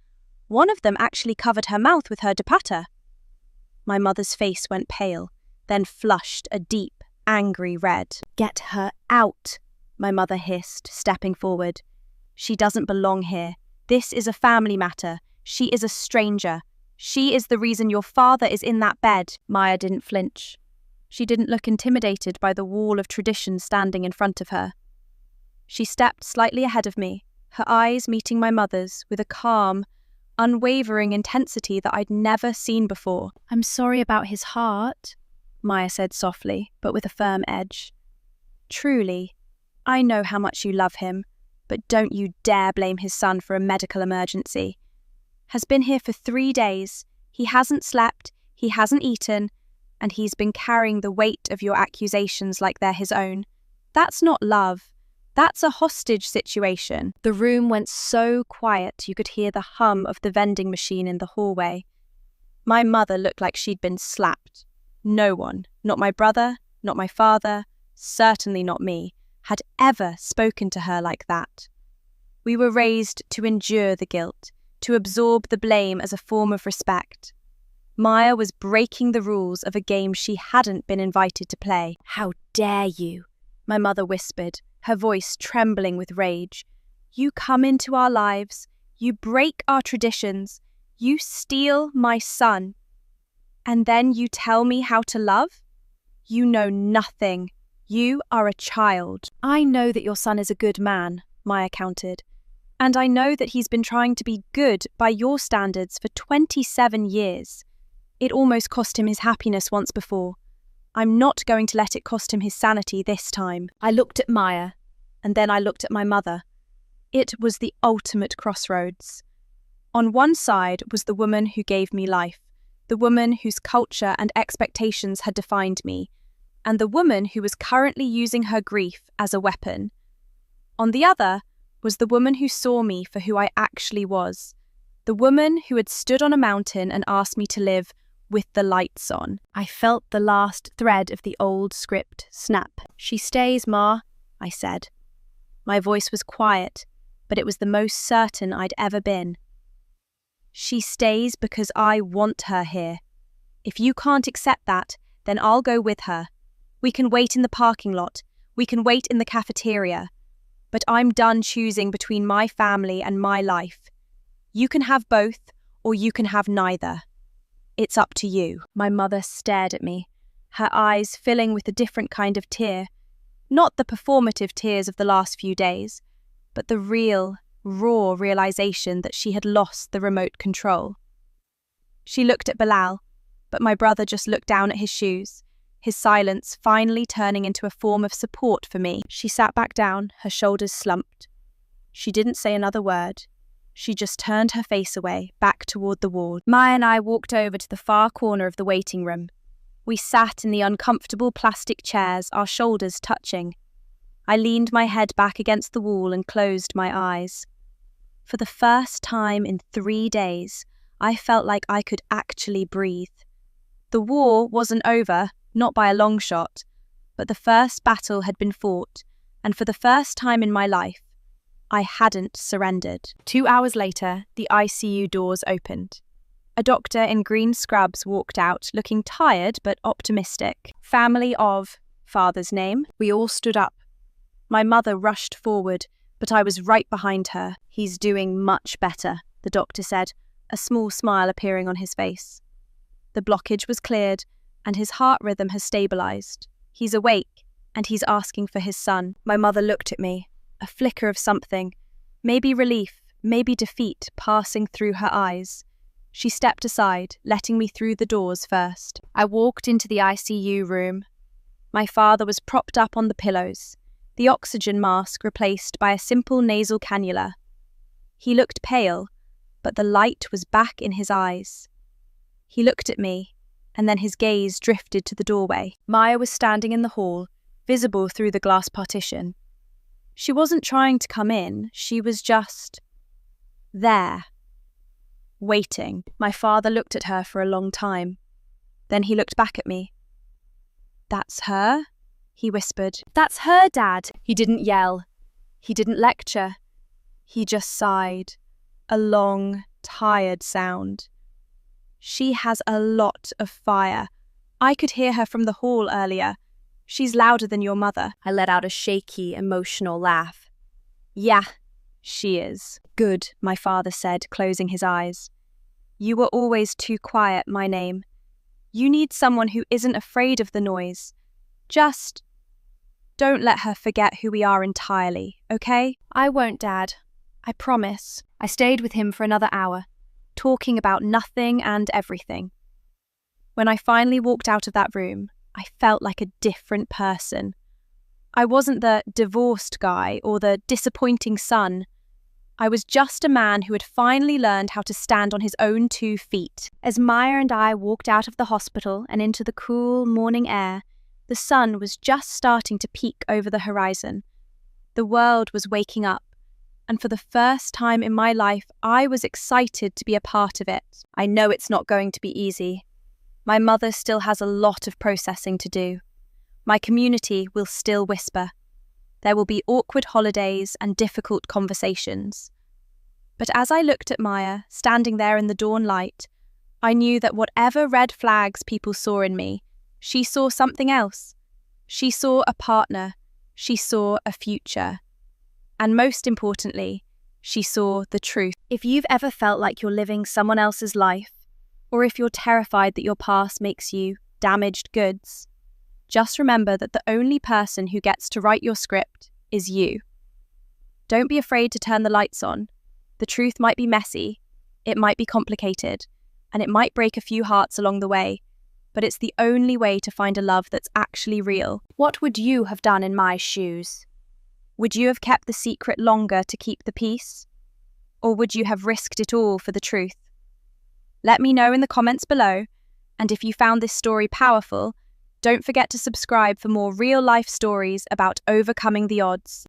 One of them actually covered her mouth with her dupatta. My mother's face went pale, then flushed a deep, angry red. "Get her out," my mother hissed, stepping forward. "She doesn't belong here. This is a family matter. She is a stranger. She is the reason your father is in that bed." Maya didn't flinch. She didn't look intimidated by the wall of tradition standing in front of her. She stepped slightly ahead of me, her eyes meeting my mother's with a calm, unwavering intensity that I'd never seen before. "I'm sorry about his heart," Maya said softly, but with a firm edge. "Truly, I know how much you love him, but don't you dare blame his son for a medical emergency. Has been here for 3 days. He hasn't slept, he hasn't eaten, and he's been carrying the weight of your accusations like they're his own. That's not love. That's a hostage situation." The room went so quiet you could hear the hum of the vending machine in the hallway. My mother looked like she'd been slapped. No one, not my brother, not my father, certainly not me, had ever spoken to her like that. We were raised to endure the guilt, to absorb the blame as a form of respect. Maya was breaking the rules of a game she hadn't been invited to play. "How dare you?" my mother whispered, her voice trembling with rage. "You come into our lives, you break our traditions, you steal my son. And then you tell me how to love? You know nothing. You are a child." "I know that your son is a good man," Maya countered. "And I know that he's been trying to be good by your standards for 27 years. It almost cost him his happiness once before. I'm not going to let it cost him his sanity this time." I looked at Maya, and then I looked at my mother. It was the ultimate crossroads. On one side was the woman who gave me life, the woman whose culture and expectations had defined me, and the woman who was currently using her grief as a weapon. On the other was the woman who saw me for who I actually was, the woman who had stood on a mountain and asked me to live with the lights on. I felt the last thread of the old script snap. "She stays, Ma," I said. My voice was quiet, but it was the most certain I'd ever been. "She stays because I want her here. If you can't accept that, then I'll go with her. We can wait in the parking lot. We can wait in the cafeteria. But I'm done choosing between my family and my life. You can have both, or you can have neither. It's up to you." My mother stared at me, her eyes filling with a different kind of tear. Not the performative tears of the last few days, but the real, raw realization that she had lost the remote control. She looked at Bilal, but my brother just looked down at his shoes, his silence finally turning into a form of support for me. She sat back down, her shoulders slumped. She didn't say another word. She just turned her face away, back toward the wall. Maya and I walked over to the far corner of the waiting room. We sat in the uncomfortable plastic chairs, our shoulders touching. I leaned my head back against the wall and closed my eyes. For the first time in 3 days, I felt like I could actually breathe. The war wasn't over, not by a long shot, but the first battle had been fought, and for the first time in my life, I hadn't surrendered. 2 hours later, the ICU doors opened. A doctor in green scrubs walked out, looking tired but optimistic. Family of, father's name. We all stood up. My mother rushed forward, but I was right behind her. He's doing much better, the doctor said, a small smile appearing on his face. The blockage was cleared, and his heart rhythm has stabilized. He's awake, and he's asking for his son. My mother looked at me, a flicker of something, maybe relief, maybe defeat passing through her eyes. She stepped aside, letting me through the doors first. I walked into the ICU room. My father was propped up on the pillows, the oxygen mask replaced by a simple nasal cannula. He looked pale, but the light was back in his eyes. He looked at me, and then his gaze drifted to the doorway. Maya was standing in the hall, visible through the glass partition. She wasn't trying to come in, she was just there, waiting. My father looked at her for a long time. Then he looked back at me. "That's her?" he whispered. That's her, Dad. He didn't yell. He didn't lecture. He just sighed, a long, tired sound. "She has a lot of fire. I could hear her from the hall earlier. She's louder than your mother." I let out a shaky, emotional laugh. "Yeah, she is." "Good," my father said, closing his eyes. "You were always too quiet, my name. You need someone who isn't afraid of the noise. Just don't let her forget who we are entirely, okay?" I won't, Dad. I promise. I stayed with him for another hour, talking about nothing and everything. When I finally walked out of that room, I felt like a different person. I wasn't the divorced guy or the disappointing son. I was just a man who had finally learned how to stand on his own 2 feet. As Maya and I walked out of the hospital and into the cool morning air, the sun was just starting to peek over the horizon. The world was waking up, and for the first time in my life, I was excited to be a part of it. I know it's not going to be easy. My mother still has a lot of processing to do. My community will still whisper. There will be awkward holidays and difficult conversations. But as I looked at Maya, standing there in the dawn light, I knew that whatever red flags people saw in me, she saw something else. She saw a partner. She saw a future. And most importantly, she saw the truth. If you've ever felt like you're living someone else's life, or if you're terrified that your past makes you damaged goods, just remember that the only person who gets to write your script is you. Don't be afraid to turn the lights on. The truth might be messy, it might be complicated, and it might break a few hearts along the way, but it's the only way to find a love that's actually real. What would you have done in my shoes? Would you have kept the secret longer to keep the peace? Or would you have risked it all for the truth? Let me know in the comments below, and if you found this story powerful, don't forget to subscribe for more real-life stories about overcoming the odds.